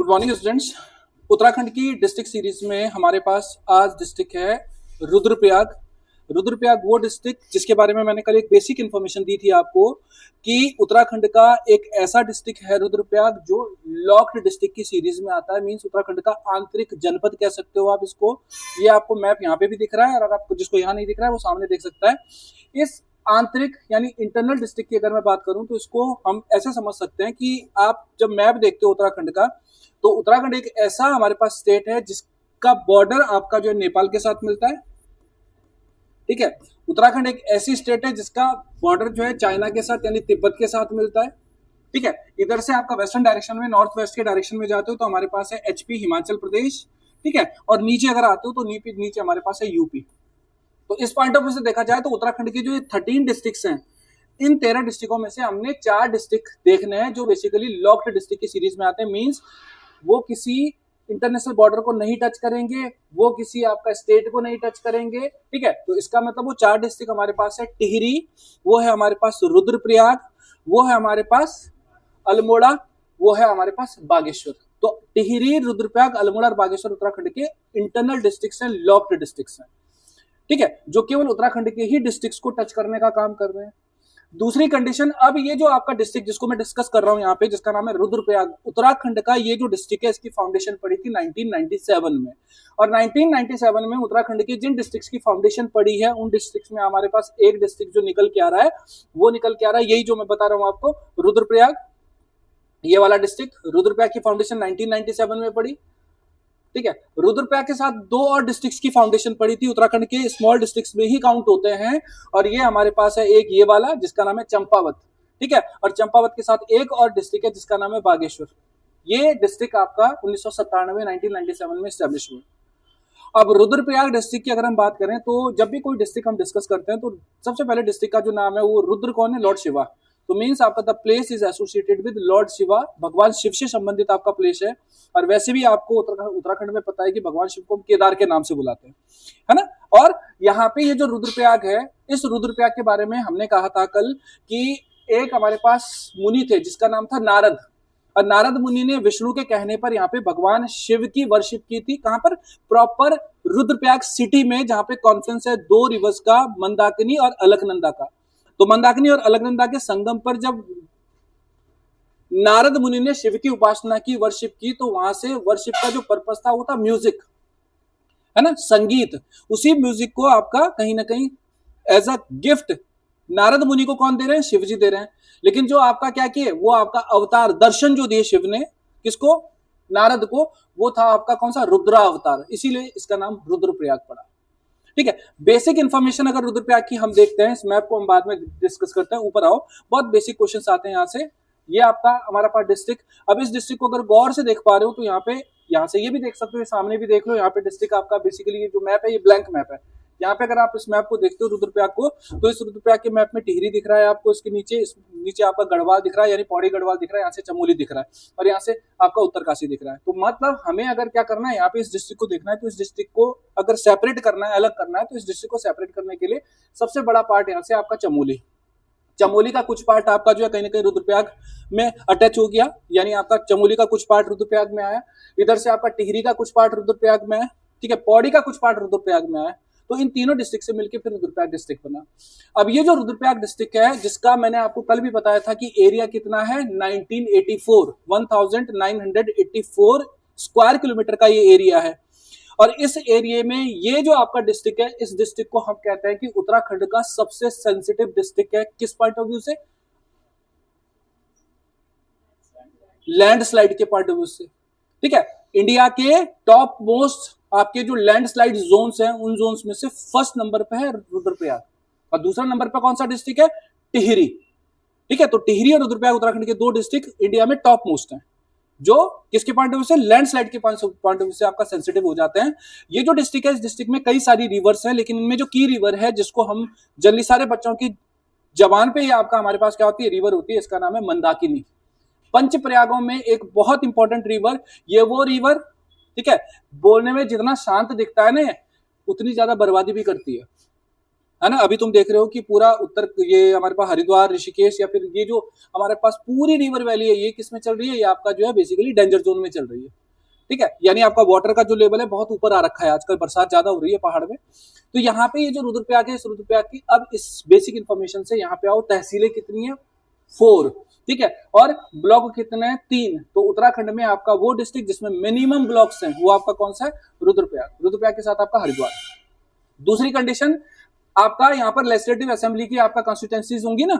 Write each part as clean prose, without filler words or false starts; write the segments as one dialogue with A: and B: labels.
A: Good morning students. Uttarakhand की district series में हमारे पास आज डिस्ट्रिक्ट है रुद्रप्रयाग। रुद्रप्रयाग वो डिस्ट्रिक्ट जिसके बारे में मैंने कल एक बेसिक इन्फॉर्मेशन दी थी आपको कि उत्तराखंड का एक ऐसा डिस्ट्रिक्ट है रुद्रप्रयाग जो लॉक्ड डिस्ट्रिक्ट की सीरीज में आता है। मींस उत्तराखंड का आंतरिक जनपद कह सकते हो आप इसको। ये आपको मैप यहाँ पे भी दिख रहा है और आपको जिसको यहाँ नहीं दिख रहा है वो सामने देख सकता है। इस आंतरिक यानी इंटरनल डिस्ट्रिक्ट की अगर मैं बात करूं तो इसको हम ऐसे समझ सकते हैं कि आप जब मैप देखते हो उत्तराखंड का तो उत्तराखंड एक ऐसा हमारे पास स्टेट है जिसका बॉर्डर आपका जो है नेपाल के साथ मिलता है। ठीक है, उत्तराखंड एक ऐसी स्टेट है जिसका बॉर्डर जो है चाइना के साथ यानी तिब्बत के साथ मिलता है। ठीक है, इधर से आपका वेस्टर्न डायरेक्शन में नॉर्थ वेस्ट के डायरेक्शन में जाते हो तो हमारे पास है एचपी हिमाचल प्रदेश। ठीक है, और नीचे अगर आते हो तो नीचे हमारे पास है यूपी। तो इस पॉइंट ऑफ व्यू से देखा जाए तो उत्तराखंड के जो 13 डिस्ट्रिक्ट्स हैं, इन 13 डिस्ट्रिक्टों में से हमने 4 डिस्ट्रिक्ट देखने हैं जो बेसिकली लॉक्ड डिस्ट्रिक्ट की सीरीज में आते हैं। मींस वो किसी इंटरनेशनल बॉर्डर को नहीं टच करेंगे, वो किसी आपका स्टेट को नहीं टच करेंगे। ठीक है, तो इसका मतलब वो 4 डिस्ट्रिक्ट हमारे पास है। टिहरी, वो है हमारे पास रुद्रप्रयाग, वो है हमारे पास अल्मोड़ा, वो है हमारे पास बागेश्वर। तो टिहरी, रुद्रप्रयाग, अल्मोड़ा और बागेश्वर उत्तराखंड के इंटरनल डिस्ट्रिक्ट्स हैं, लॉक्ड डिस्ट्रिक्ट्स हैं। ठीक है, जो केवल उत्तराखंड के ही डिस्ट्रिक्ट्स को टच करने का काम कर रहे हैं। दूसरी कंडीशन, अब ये जो आपका डिस्ट्रिक्ट जिसको मैं डिस्कस कर रहा हूं यहाँ पे जिसका नाम है रुद्रप्रयाग, उत्तराखंड का ये जो डिस्ट्रिक्ट है इसकी फाउंडेशन पड़ी थी 1997 में। और 1997 में उत्तराखंड की जिन डिस्ट्रिक्ट्स की फाउंडेशन पड़ी है उन डिस्ट्रिक्ट्स में हमारे पास एक डिस्ट्रिक्ट जो निकल के आ रहा है वो निकल के आ रहा है यही जो मैं बता रहा हूं आपको, रुद्रप्रयाग। ये वाला डिस्ट्रिक्ट रुद्रप्रयाग की फाउंडेशन 1997 में पड़ी। ठीक है, रुद्रप्रयाग के साथ 2 और डिस्ट्रिक्ट्स की फाउंडेशन पड़ी थी, उत्तराखंड के स्मॉल डिस्ट्रिक्ट्स में ही काउंट होते हैं। और ये हमारे पास है एक ये वाला जिसका नाम है चंपावत। ठीक है, और चंपावत के साथ एक और डिस्ट्रिक्ट है जिसका नाम है बागेश्वर। ये डिस्ट्रिक्ट आपका 1997 में स्टैब्लिश हुआ। अब रुद्रप्रयाग डिस्ट्रिक्ट की अगर हम बात करें तो जब भी कोई डिस्ट्रिक्ट हम डिस्कस करते हैं तो सबसे पहले डिस्ट्रिक्ट का जो नाम है वो रुद्र कौन है, लॉर्ड शिवा। तो मीन्स आपका the place is associated with Lord Shiva, भगवान शिव से संबंधित आपका प्लेस है। और वैसे भी आपको उत्तराखंड में पता है कि भगवान शिव को केदार के नाम से बुलाते हैं, है ना। और यहाँ पे ये जो रुद्रप्रयाग है, इस रुद्रप्रयाग के बारे में हमने कहा था कल कि एक हमारे पास मुनि थे जिसका नाम था नारद। और नारद मुनि ने विष्णु के कहने पर यहाँ पे भगवान शिव की वर्शिप की थी। कहां पर? प्रॉपर रुद्रप्रयाग सिटी में, जहां पे कॉन्फ्रेंस है 2 रिवर्स का, मंदाकिनी और अलकनंदा का। तो मंदाकिनी और अलकनंदा के संगम पर जब नारद मुनि ने शिव की उपासना की, वर्शिप की, तो वहां से वर्शिप का जो पर्पस था वो था म्यूजिक, है ना, संगीत। उसी म्यूजिक को आपका कहीं ना कहीं एज अ गिफ्ट नारद मुनि को कौन दे रहे हैं? शिव जी दे रहे हैं। लेकिन जो आपका क्या किए, वो आपका अवतार दर्शन जो दिए शिव ने किसको? नारद को, वो था आपका कौन सा? रुद्रा अवतार। इसीलिए इसका नाम रुद्रप्रयाग पड़ा। ठीक है, बेसिक इंफॉर्मेशन अगर रुद्रप्रयाग की हम देखते हैं, इस मैप को हम बाद में डिस्कस करते हैं। ऊपर आओ, बहुत बेसिक क्वेश्चंस आते हैं यहाँ से। ये आपका हमारा पास डिस्ट्रिक्ट। अब इस डिस्ट्रिक्ट को अगर गौर से देख पा रहे हो तो यहाँ से ये भी देख सकते हो, सामने भी देख लो। यहाँ पे डिस्ट्रिक्ट आपका बेसिकली ये जो मैप है ये ब्लैंक मैप है। यहाँ पे अगर आप इस मैप को देखते हो रुद्रप्रयाग को, तो इस रुद्रप्रयाग के मैप में टिहरी दिख रहा है आपको, इसके नीचे आपका गढ़वाल दिख रहा है, यानी पौड़ी गढ़वाल दिख रहा है, यहाँ से चमोली दिख रहा है, और यहाँ से आपका उत्तरकाशी दिख रहा है। तो मतलब हमें अगर क्या करना है, यहाँ पे इस डिस्ट्रिक्ट को देखना है, तो इस डिस्ट्रिक्ट को अगर सेपरेट करना है, अलग करना है, तो इस डिस्ट्रिक्ट को सेपरेट करने के लिए सबसे बड़ा पार्ट यहाँ से आपका चमोली का कुछ पार्ट आपका जो है कहीं ना कहीं रुद्रप्रयाग में अटैच हो गया, यानी आपका चमोली का कुछ पार्ट रुद्रप्रयाग में आया। इधर से आपका टिहरी का कुछ पार्ट रुद्रप्रयाग में आया। ठीक है, पौड़ी का कुछ पार्ट रुद्रप्रयाग में आया। तो इन तीनों डिस्ट्रिक्ट से मिलकर फिर रुद्रप्रयाग डिस्ट्रिक्ट बना। अब ये जो रुद्रप्रयाग डिस्ट्रिक्ट है, जिसका मैंने आपको कल भी बताया था कि एरिया कितना है, 1984 स्क्वायर किलोमीटर का ये एरिया है। और इस एरिया में ये जो आपका डिस्ट्रिक्ट है, इस डिस्ट्रिक्ट को हम कहते हैं कि उत्तराखंड का सबसे सेंसिटिव डिस्ट्रिक्ट है। किस पॉइंट ऑफ व्यू से? लैंडस्लाइड के पॉइंट ऑफ व्यू से। ठीक है, इंडिया के टॉप मोस्ट आपके जो लैंडस्लाइड जोन्स हैं, उन जोन्स में से फर्स्ट नंबर पे है रुद्रप्रयाग, और दूसरा नंबर पे कौन सा डिस्ट्रिक्ट है? टिहरी। ठीक है, तो टिहरी और रुद्रप्रयाग उत्तराखंड के 2 डिस्ट्रिक्ट इंडिया में टॉप मोस्ट हैं, जो किसके पॉइंट ऑफ व्यू से? लैंडस्लाइड के पॉइंट ऑफ व्यू से आपका सेंसिटिव हो जाते हैं। ये जो डिस्ट्रिक्ट है, इस डिस्ट्रिक्ट में कई सारी रिवर्स हैं, लेकिन इनमें जो की रिवर है, जिसको हम जनरली सारे बच्चों की जबान पे आपका हमारे पास क्या होती है, रिवर होती है, इसका नाम है मंदाकिनी। पंच प्रयागों में एक बहुत इंपॉर्टेंट रिवर, ये वो रिवर, ठीक है, बोलने में जितना शांत दिखता है ना, उतनी ज्यादा बर्बादी भी करती है। है ना। अभी तुम देख रहे हो कि पूरा उत्तर, ये हमारे पास हरिद्वार, ऋषिकेश, या फिर ये जो हमारे पास पूरी रिवर वैली है, ये किस में चल रही है, ये आपका जो है बेसिकली डेंजर जोन में चल रही है। ठीक है, यानी आपका वाटर का जो लेवल है बहुत ऊपर आ रखा है, आजकल बरसात ज्यादा हो रही है पहाड़ में। तो यहाँ पे ये जो रुद्रप्रयाग है, इस रुद्रप्रयाग की, अब इस बेसिक इन्फॉर्मेशन से यहाँ पे आओ, तहसीलें कितनी है, 4। ठीक है, और ब्लॉक कितने हैं, 3। तो उत्तराखंड में आपका वो डिस्ट्रिक्ट जिसमें मिनिमम ब्लॉक्स हैं वो आपका कौन सा है, रुद्रप्रयाग। रुद्रप्रयाग के साथ आपका हरिद्वार। दूसरी कंडीशन, आपका यहाँ पर लेजिस्लेटिव असेंबली की आपका कॉन्स्टिट्यूंसीज होंगी ना,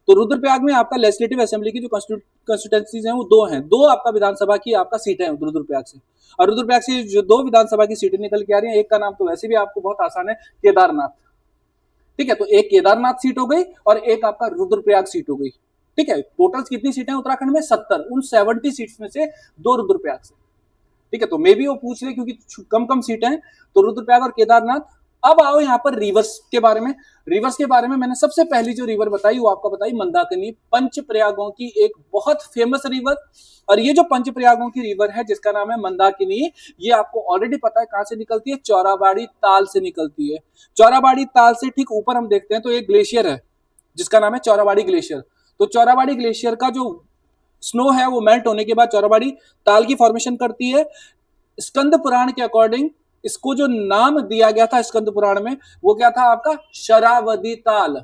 A: तो रुद्रप्रयाग में आपका लेजिस्लेटिव असेंबली की जो कॉन्स्टिट्यूंसीज हैं वो 2 हैं। 2 आपका विधानसभा की आपका सीटें हैं रुद्रप्रयाग से। और रुद्रप्रयाग से जो 2 विधानसभा की सीटें निकल के आ रही हैं, एक का नाम तो वैसे भी आपको बहुत आसान है, केदारनाथ। ठीक है, तो एक केदारनाथ सीट हो गई और एक आपका रुद्रप्रयाग सीट हो गई। ठीक है, टोटल कितनी सीटें उत्तराखंड में, 70। उन 70 सीट्स में से 2 रुद्रप्रयाग से। ठीक है, तो मे भी वो पूछ रहे क्योंकि कम कम सीटें हैं, तो रुद्रप्रयाग और केदारनाथ। अब आओ यहाँ पर रिवर्स के बारे में। रिवर्स के बारे में मैंने सबसे पहली जो रिवर बताई वो आपको बताई मंदाकिनी, पंच प्रयागों की एक बहुत फेमस रिवर। और ये जो पंच प्रयागों की रिवर है जिसका नाम है मंदाकिनी, ये आपको ऑलरेडी पता है कहां से निकलती है, चौराबाड़ी ताल से निकलती है। चौराबाड़ी ताल से ठीक ऊपर हम देखते हैं तो एक ग्लेशियर है जिसका नाम है चौराबाड़ी ग्लेशियर। तो चौराबाड़ी ग्लेशियर का जो स्नो है वो मेल्ट होने के बाद चौराबाड़ी ताल की फॉर्मेशन करती है। स्कंद पुराण के अकॉर्डिंग इसको जो नाम दिया गया था स्कंद पुराण में, वो क्या था आपका, शरावती ताल।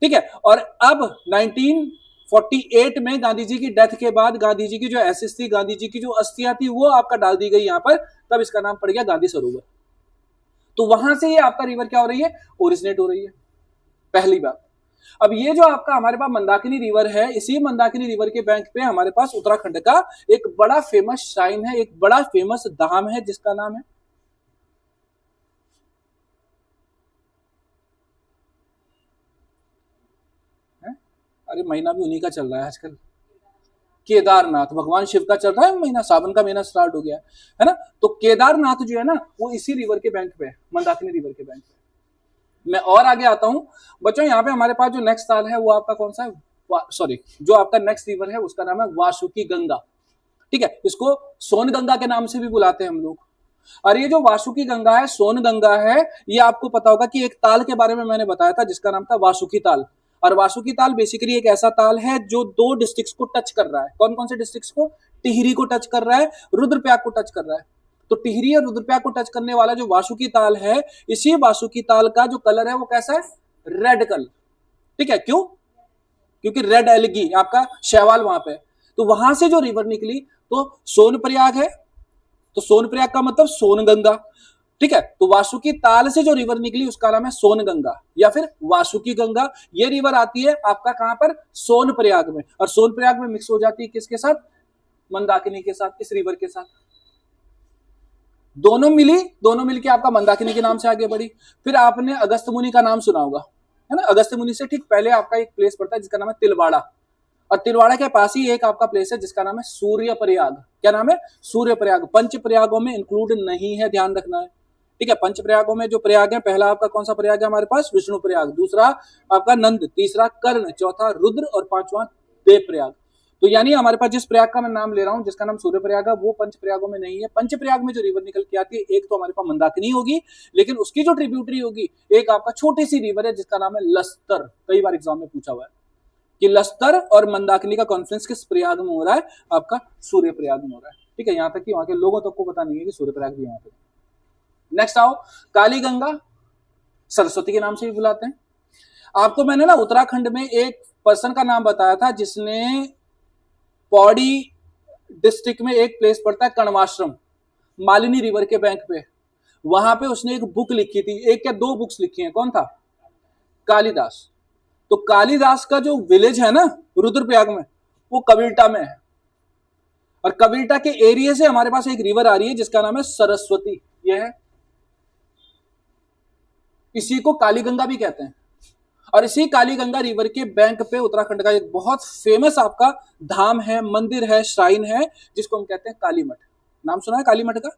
A: ठीक है, और अब 1948 में गांधी जी की डेथ के बाद गांधी जी की जो एसेस थी, गांधी जी की जो अस्थियां थी, वो आपका डाल दी गई यहां पर, तब इसका नाम पड़ गया गांधी सरोवर। तो वहां से ये आपका रिवर क्या हो रही है, ओरिजिनेट हो रही है, पहली बात। अब ये जो आपका हमारे पास मंदाकिनी रिवर है, इसी मंदाकिनी रिवर के बैंक पे हमारे पास उत्तराखंड का एक बड़ा फेमस श्राइन है, एक बड़ा फेमस धाम है जिसका नाम है, अरे महीना भी उन्हीं का चल रहा है आजकल, केदारनाथ। भगवान शिव का चल रहा है महीना, सावन का महीना स्टार्ट हो गया है ना। तो केदारनाथ जो है ना वो इसी रिवर के बैंक पे है, मंदाकिनी रिवर के बैंक पे। मैं और आगे आता हूं बच्चों, यहाँ पे हमारे पास जो नेक्स्ट ताल है वो आपका कौन सा है, सॉरी, जो आपका नेक्स्ट रिवर है उसका नाम है वासुकी गंगा। ठीक है, इसको सोन गंगा के नाम से भी बुलाते हैं हम लोग। और ये जो वासुकी गंगा है, सोन गंगा है, ये आपको पता होगा कि एक ताल के बारे में मैंने बताया था जिसका नाम था वासुकी ताल। और वासुकी ताल बेसिकली एक ऐसा ताल है जो 2 डिस्ट्रिक्ट्स को टच कर रहा है। कौन कौन से डिस्ट्रिक्ट्स को, टिहरी को टच कर रहा है, रुद्रप्रयाग को टच कर रहा है। तो टिहरी और रुद्रप्रयाग को टच करने वाला जो वासुकी ताल है, इसी वासुकी ताल का जो कलर है वो कैसा है, रेड कलर। ठीक है, क्यों, क्योंकि रेड एलगी आपका शैवाल वहां पे। तो वहां से जो रिवर निकली तो सोनप्रयाग है, तो सोनप्रयाग का मतलब सोनगंगा। ठीक है, तो वासुकी ताल से जो रिवर निकली उसका नाम है सोनगंगा या फिर वासुकी गंगा। ये रिवर आती है आपका कहां पर, सोनप्रयाग में, और सोनप्रयाग में मिक्स हो जाती है किसके साथ, मंदाकिनी के साथ, इस रिवर के साथ। दोनों मिलके आपका मंदाकिनी के नाम से आगे बढ़ी। फिर आपने अगस्त मुनि का नाम सुना होगा, है ना। अगस्त मुनि से ठीक पहले आपका एक प्लेस पड़ता है जिसका नाम है तिलवाड़ा, और तिलवाड़ा के पास ही एक आपका प्लेस है जिसका नाम है सूर्य प्रयाग। क्या नाम है, सूर्य प्रयाग। पंच प्रयागों में इंक्लूड नहीं है, ध्यान रखना है। ठीक है, पंच प्रयागों में जो प्रयाग है, पहला आपका कौन सा प्रयाग है हमारे पास, विष्णु प्रयाग, दूसरा आपका नंद, तीसरा कर्ण, चौथा रुद्र और पांचवा देव प्रयाग। तो यानी हमारे पास जिस प्रयाग का मैं नाम ले रहा हूं जिसका नाम सूर्य प्रयाग है, वो पंच प्रयागों में नहीं है। पंच प्रयाग में जो रिवर निकल के आती है, एक तो हमारे पास मंदाकिनी होगी, लेकिन उसकी जो ट्रिब्यूटरी होगी एक आपका छोटी सी रिवर है जिसका नाम है लस्तर। कई बार एग्जाम में पूछा हुआ है कि लस्तर और मंदाकिनी का कॉन्फ्रेंस किस प्रयाग में हो रहा है, आपका सूर्य प्रयाग में हो रहा है। ठीक है, यहां तक कि वहां के लोगों तक को पता नहीं है कि सूर्य प्रयाग भी वहां पे। नेक्स्ट आओ, काली गंगा, सरस्वती के नाम से भी बुलाते हैं। आपको मैंने ना उत्तराखंड में एक पर्सन का नाम बताया था जिसने पौड़ी डिस्ट्रिक्ट में एक प्लेस पड़ता है कण्वाश्रम, मालिनी रिवर के बैंक पे, वहां पे उसने एक बुक लिखी थी, एक या 2 बुक्स लिखी हैं। कौन था, कालिदास। तो कालिदास का जो विलेज है ना रुद्रप्रयाग में, वो कविल्टा में है, और कविल्टा के एरिया से हमारे पास एक रिवर आ रही है जिसका नाम है सरस्वती। ये है, इसी को काली गंगा भी कहते हैं। और इसी काली गंगा रिवर के बैंक पे उत्तराखंड का एक बहुत फेमस आपका धाम है, मंदिर है, श्राइन है, जिसको हम कहते हैं काली मठ। नाम सुना है काली मठ का।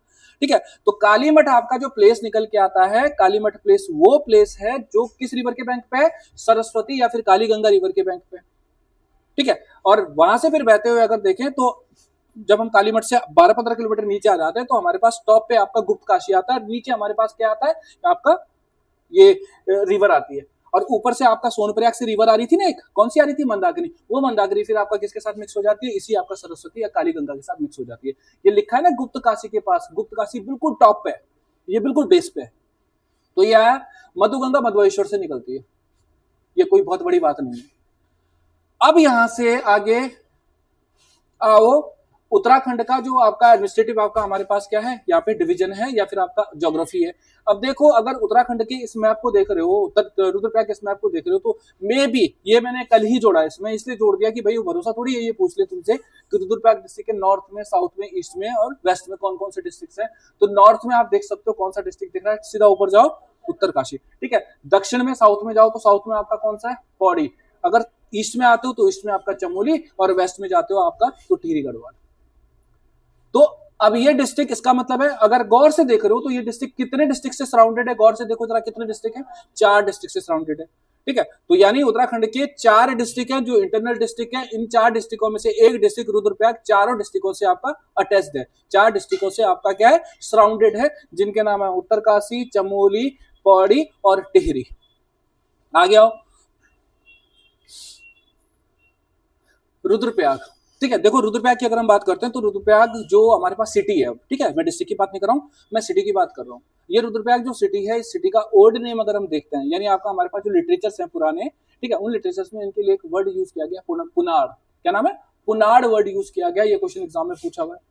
A: ठीक है, तो काली मठ आपका जो प्लेस निकल के आता है, काली मठ प्लेस वो प्लेस है जो किस रिवर के बैंक पे है, सरस्वती या फिर काली गंगा रिवर के बैंक पे। ठीक है, और वहां से फिर बहते हुए अगर देखें तो जब हम काली मठ से 12-15 किलोमीटर नीचे आ जाते हैं तो हमारे पास टॉप पे आपका गुप्त काशी आता है, नीचे हमारे पास क्या आता है, आपका ये रिवर आती है, और ऊपर से आपका सोनप्रयाग से रिवर आ रही थी ना, एक कौन सी आ रही थी, मंदाकिनी, वो मंदाकिनी फिर आपका किसके साथ मिक्स हो जाती है, इसी आपका सरस्वती या काली गंगा के साथ मिक्स हो जाती है। ये लिखा है ना गुप्त काशी के पास, गुप्त काशी बिल्कुल टॉप पे है, ये बिल्कुल बेस पे है। तो ये आया मधुगंगा मध्वेश्वर से निकलती है, ये कोई बहुत बड़ी बात नहीं है। अब यहां से आगे आओ, उत्तराखंड का जो आपका एडमिनिस्ट्रेटिव आपका हमारे पास क्या है, यहाँ पे डिवीजन है या फिर आपका ज्योग्राफी है। अब देखो, अगर उत्तराखंड के इस मैप को देख रहे हो, उत्तर रुद्रप्रयाग के इस मैप को देख रहे हो, तो मे बी ये मैंने कल ही जोड़ा है, इसमें इसलिए जोड़ दिया कि भाई भरोसा थोड़ी है ये पूछ ले तुमसे कि रुद्रप्रयाग डिस्ट्रिक्ट के नॉर्थ में, साउथ में, ईस्ट में और वेस्ट में कौन कौन से डिस्ट्रिक्ट है। तो नॉर्थ में आप देख सकते हो कौन सा डिस्ट्रिक्ट दिख रहा है, सीधा ऊपर जाओ उत्तरकाशी, ठीक है। दक्षिण में साउथ में जाओ तो साउथ में आपका कौन सा है, पौड़ी। अगर ईस्ट में आते हो तो ईस्ट में आपका चमोली, और वेस्ट में जाते हो आपका तो टिहरी गढ़वाल। तो अब ये डिस्ट्रिक्ट, इसका मतलब है अगर गौर से देख रहे हो तो ये डिस्ट्रिक्ट कितने डिस्ट्रिक्ट से सराउंडेड है, गौर से देखो जरा कितने डिस्ट्रिक्ट है, 4 डिस्ट्रिक्ट से सराउंडेड है, ठीक है। तो यानी उत्तराखंड के 4 डिस्ट्रिक्ट हैं जो इंटरनल डिस्ट्रिक्ट है। इन 4 डिस्ट्रिक्टों में से एक डिस्ट्रिक्ट रुद्रप्रयाग चारों डिस्ट्रिक्टों से आपका अटैच्ड है, 4 डिस्ट्रिक्टों से आपका क्या है, सराउंडेड है, जिनके नाम है उत्तरकाशी, चमोली, पौड़ी और टिहरी। आगे आओ, रुद्रप्रयाग, ठीक है। देखो रुद्रप्रयाग की अगर हम बात करते हैं तो रुद्रप्रयाग जो हमारे पास सिटी है, ठीक है, मैं डिस्ट्रिक्ट की बात नहीं कर रहा हूँ, मैं सिटी की बात कर रहा हूँ। ये रुद्रप्रयाग जो सिटी है, इस सिटी का ओल्ड नेम अगर हम देखते हैं, यानी आपका हमारे पास जो लिटरेचर्स हैं पुराने, ठीक है, उन लिटरेचर्स में इनके लिए एक वर्ड यूज किया गया, पुनाड़। क्या नाम है, पुनाड़ वर्ड यूज किया गया। ये क्वेश्चन एग्जाम में पूछा हुआ है।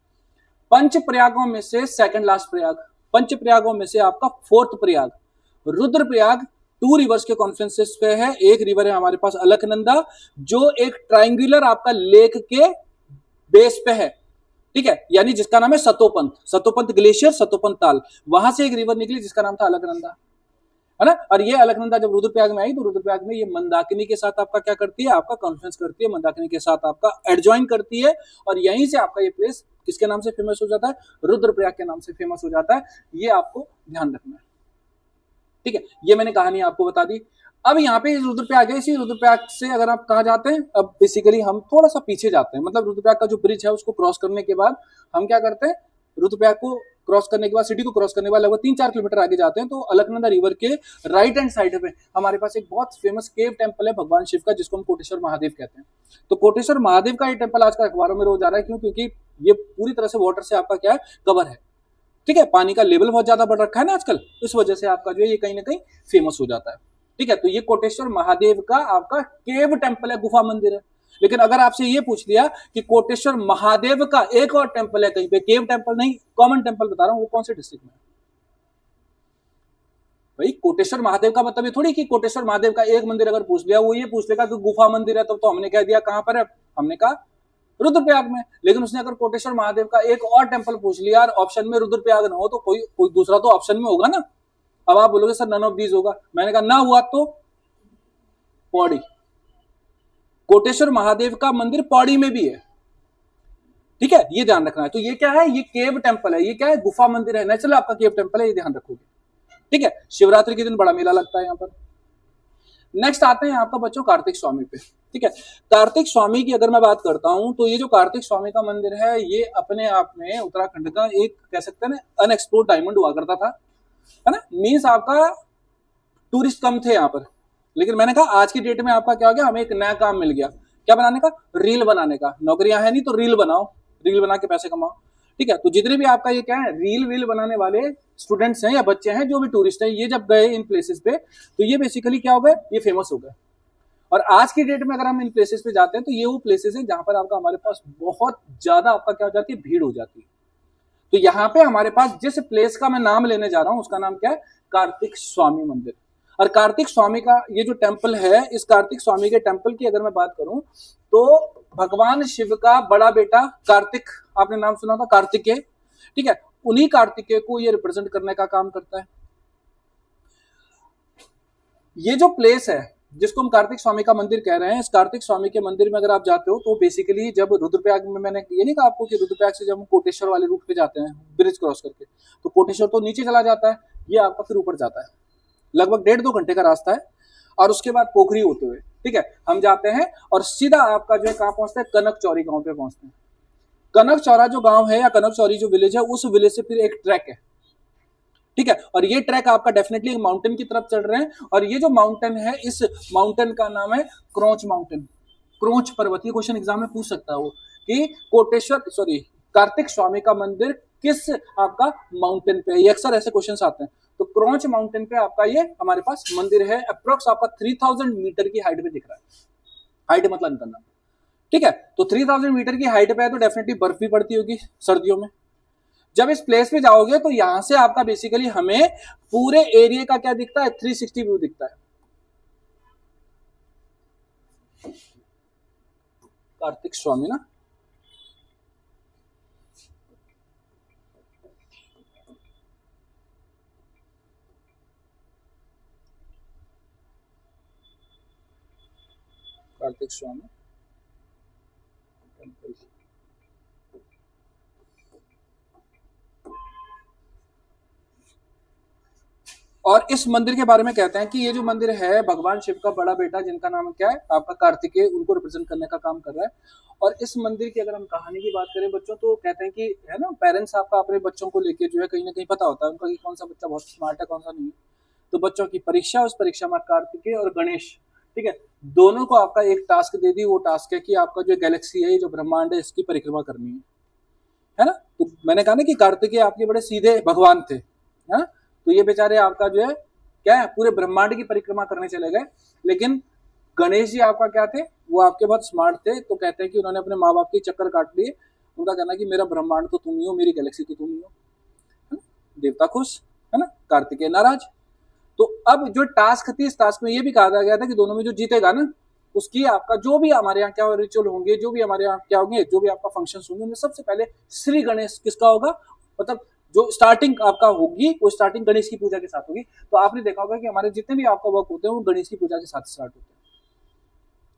A: पंच प्रयागों में से सेकंड लास्ट प्रयाग, पंच प्रयागों में से आपका 4th प्रयाग रुद्रप्रयाग 2 रिवर्स के कॉन्फ्रेंसेस पे है। एक रिवर है हमारे पास अलकनंदा, जो एक ट्राइंगुलर आपका लेक के बेस पे है, ठीक है, यानी जिसका नाम है सतोपंथ, सतोपंथ ग्लेशियर, सतोपंथ ताल, वहां से एक रिवर निकली जिसका नाम था अलकनंदा, है ना। और ये अलकनंदा जब रुद्रप्रयाग में आई तो रुद्रप्रयाग में ये मंदाकिनी के साथ आपका क्या करती है, आपका कॉन्फ्रेंस करती है, मंदाकिनी के साथ आपका एडजॉइन करती है, और यहीं से आपका ये प्लेस किसके नाम से फेमस हो जाता है, रुद्रप्रयाग के नाम से फेमस हो जाता है। ये आपको ध्यान रखना है, ठीक है। ये मैंने कहानी आपको बता दी। अब यहाँ पे रुद्रप्रयाग है, इसी रुद्रप्रयाग से अगर आप कहाँ जाते हैं, अब बेसिकली हम थोड़ा सा पीछे जाते हैं, मतलब रुद्रप्रयाग का जो ब्रिज है उसको क्रॉस करने के बाद हम क्या करते हैं, रुद्रप्रयाग को क्रॉस करने के बाद, सिटी को क्रॉस करने के बाद लगभग 3-4 किलोमीटर आगे जाते हैं तो अलकनंदा रिवर के राइट हैंड साइड पे हमारे पास एक बहुत फेमस केव टेम्पल है भगवान शिव का, जिसको हम कोटेश्वर महादेव कहते हैं। तो कोटेश्वर महादेव का ये टेम्पल आजकल अखबारों में रोज आ रहा है, क्यों, क्योंकि ये पूरी तरह से वाटर से आपका क्या है, कवर है, ठीक है, पानी का लेवल बहुत ज्यादा बढ़ रखा है ना आजकल, इस वजह से आपका जो है ये कहीं ना कहीं फेमस हो जाता है, ठीक है। तो ये कोटेश्वर महादेव का आपका केव टेम्पल है, गुफा मंदिर है। लेकिन अगर आपसे ये पूछ लिया कि कोटेश्वर महादेव का एक और टेम्पल है कहीं पे, केव टेम्पल नहीं, कॉमन टेम्पल बता रहा हूं, वो कौन से डिस्ट्रिक्ट में है, भाई कोटेश्वर महादेव का मतलब ये थोड़ी कि कोटेश्वर महादेव का एक मंदिर अगर पूछ लिया, वो ये पूछ लेगा कि गुफा मंदिर है, तो हमने कह दिया कहां पर है, हमने कहा रुद्रप्रयाग में। लेकिन उसने अगर कोटेश्वर महादेव का एक और टेम्पल पूछ लिया और ऑप्शन में रुद्रप्रयाग ना हो, तो कोई दूसरा तो ऑप्शन में होगा ना। अब आप बोलोगे सर नन ऑफ दीज होगा, मैंने कहा ना हुआ तो पौड़ी, कोटेश्वर महादेव का मंदिर पौड़ी में भी है, ठीक है, ये ध्यान रखना है। तो ये क्या है, ये केव टेम्पल है, ये क्या है, गुफा मंदिर है, नेचुरल आपका केव टेम्पल है, ये ध्यान रखोगे, ठीक है। शिवरात्रि के दिन बड़ा मेला लगता है यहाँ पर। नेक्स्ट आते हैं आपका बच्चों कार्तिक स्वामी पे, ठीक है। कार्तिक स्वामी की अगर मैं बात करता हूं तो ये जो कार्तिक स्वामी का मंदिर है, ये अपने आप में उत्तराखंड का एक कह सकते हैं ना अनएक्सप्लोर्ड डायमंड हुआ करता था, है ना, मीन्स आपका टूरिस्ट कम थे यहाँ पर। लेकिन मैंने कहा आज की डेट में आपका क्या हो गया, हमें एक नया काम मिल गया, क्या बनाने का, रील बनाने का। नौकरियां है नहीं तो रील बनाओ, रील बना के पैसे कमाओ, ठीक है। तो जितने भी आपका ये क्या है, रील वील बनाने वाले स्टूडेंट्स हैं या बच्चे हैं, जो भी टूरिस्ट हैं, ये जब गए इन प्लेसेस पे तो ये बेसिकली क्या हो गए, ये फेमस हो गए। और आज की डेट में अगर हम इन प्लेसेस पे जाते हैं तो ये वो प्लेसेस हैं जहां पर आपका हमारे पास बहुत ज्यादा आपका क्या हो जाती है, भीड़ हो जाती है। तो यहाँ पे हमारे पास जिस प्लेस का मैं नाम लेने जा रहा हूं उसका नाम क्या है, कार्तिक स्वामी मंदिर। और कार्तिक स्वामी का ये जो टेम्पल है, इस कार्तिक स्वामी के टेम्पल की अगर मैं बात करूं तो भगवान शिव का बड़ा बेटा कार्तिक, आपने नाम सुना था कार्तिकेय, ठीक है, उन्हीं कार्तिकेय को ये रिप्रेजेंट करने का काम करता है। ये जो प्लेस है जिसको हम कार्तिक स्वामी का मंदिर कह रहे हैं, इस कार्तिक स्वामी के मंदिर में अगर आप जाते हो तो बेसिकली जब रुद्रप्रयाग में, मैंने ये नहीं कहा आपको कि रुद्रप्रयाग से जब हम कोटेश्वर वाले रूट पे जाते हैं ब्रिज क्रॉस करके, तो कोटेश्वर तो नीचे चला जाता है, ये आपका फिर ऊपर जाता है, लगभग 1.5-2 घंटे का रास्ता है। और उसके बाद पोखरी होते हुए, ठीक है, हम जाते हैं और सीधा आपका जो है कहाँ पहुंचते हैं, कनक चौरी गांव पे पहुंचते हैं। कनक चौरा जो गांव है या कनक चौरी जो विलेज है, उस विलेज से फिर एक ट्रैक है, ठीक है। और ये ट्रैक आपका डेफिनेटली माउंटेन की तरफ चढ़ रहे हैं, और ये जो माउंटेन है, इस माउंटेन का नाम है क्रोच माउंटेन, क्रोच पर्वत। ये क्वेश्चन एग्जाम में पूछ सकता है वो कि कार्तिक स्वामी का मंदिर किस आपका माउंटेन पे है। ये अक्सर ऐसे क्वेश्चन आते हैं। तो क्रोच माउंटेन पे आपका ये हमारे पास मंदिर है। अप्रोक्स आपका 3000 मीटर की हाइट पे दिख रहा है। हाइट मतलब निकलना, ठीक है। तो 3000 मीटर की हाइट पे है तो डेफिनेटली बर्फ भी पड़ती होगी सर्दियों में। जब इस प्लेस पे जाओगे तो यहां से आपका बेसिकली हमें पूरे एरिया का क्या दिखता है, 360 व्यू दिखता है। कार्तिक स्वामी ना, कार्तिक स्वामी टेम्पल। और इस मंदिर के बारे में कहते हैं कि ये जो मंदिर है भगवान शिव का बड़ा बेटा जिनका नाम क्या है आपका कार्तिकेय, उनको रिप्रेजेंट करने का काम कर रहा है। और इस मंदिर की अगर हम कहानी की बात करें बच्चों, तो कहते हैं कि है ना, पेरेंट्स आपका अपने बच्चों को लेके जो है कहीं ना कहीं पता होता है उनका कि कौन सा बच्चा बहुत स्मार्ट है कौन सा नहीं है। तो बच्चों की परीक्षा, उस परीक्षा में कार्तिकेय और गणेश, ठीक है, दोनों को आपका एक टास्क दे दी। वो टास्क है कि आपका जो गैलेक्सी है, जो ब्रह्मांड है, इसकी परिक्रमा करनी है ना। तो मैंने कहा ना कि कार्तिकेय आपके बड़े सीधे भगवान थे, है ना। तो ये बेचारे आपका जो है क्या है, पूरे ब्रह्मांड की परिक्रमा करने चले गए। लेकिन गणेश जी आपका क्या थे, वो आपके बहुत स्मार्ट थे। तो कहते हैं कि उन्होंने अपने माँ बाप के चक्कर काट लिए। उनका कहना है कि मेरा ब्रह्मांड तो तुम ही हो, मेरी गैलेक्सी तो तुम ही हो, है ना? देवता खुश, है ना, कार्तिकेय नाराज। तो अब जो टास्क थी, इस टास्क में ये भी कहा गया था कि दोनों में जो जीतेगा ना, उसकी आपका जो भी हमारे यहाँ क्या रिचुअल होंगे, जो भी हमारे यहाँ क्या होंगे, जो भी आपका फंक्शन होंगे, उनमें सबसे पहले श्री गणेश किसका होगा, मतलब जो स्टार्टिंग आपका होगी वो स्टार्टिंग गणेश की पूजा के साथ होगी। तो आपने देखा होगा कि हमारे जितने भी आपका वर्क होते हैं वो गणेश की पूजा के साथ स्टार्ट होते हैं।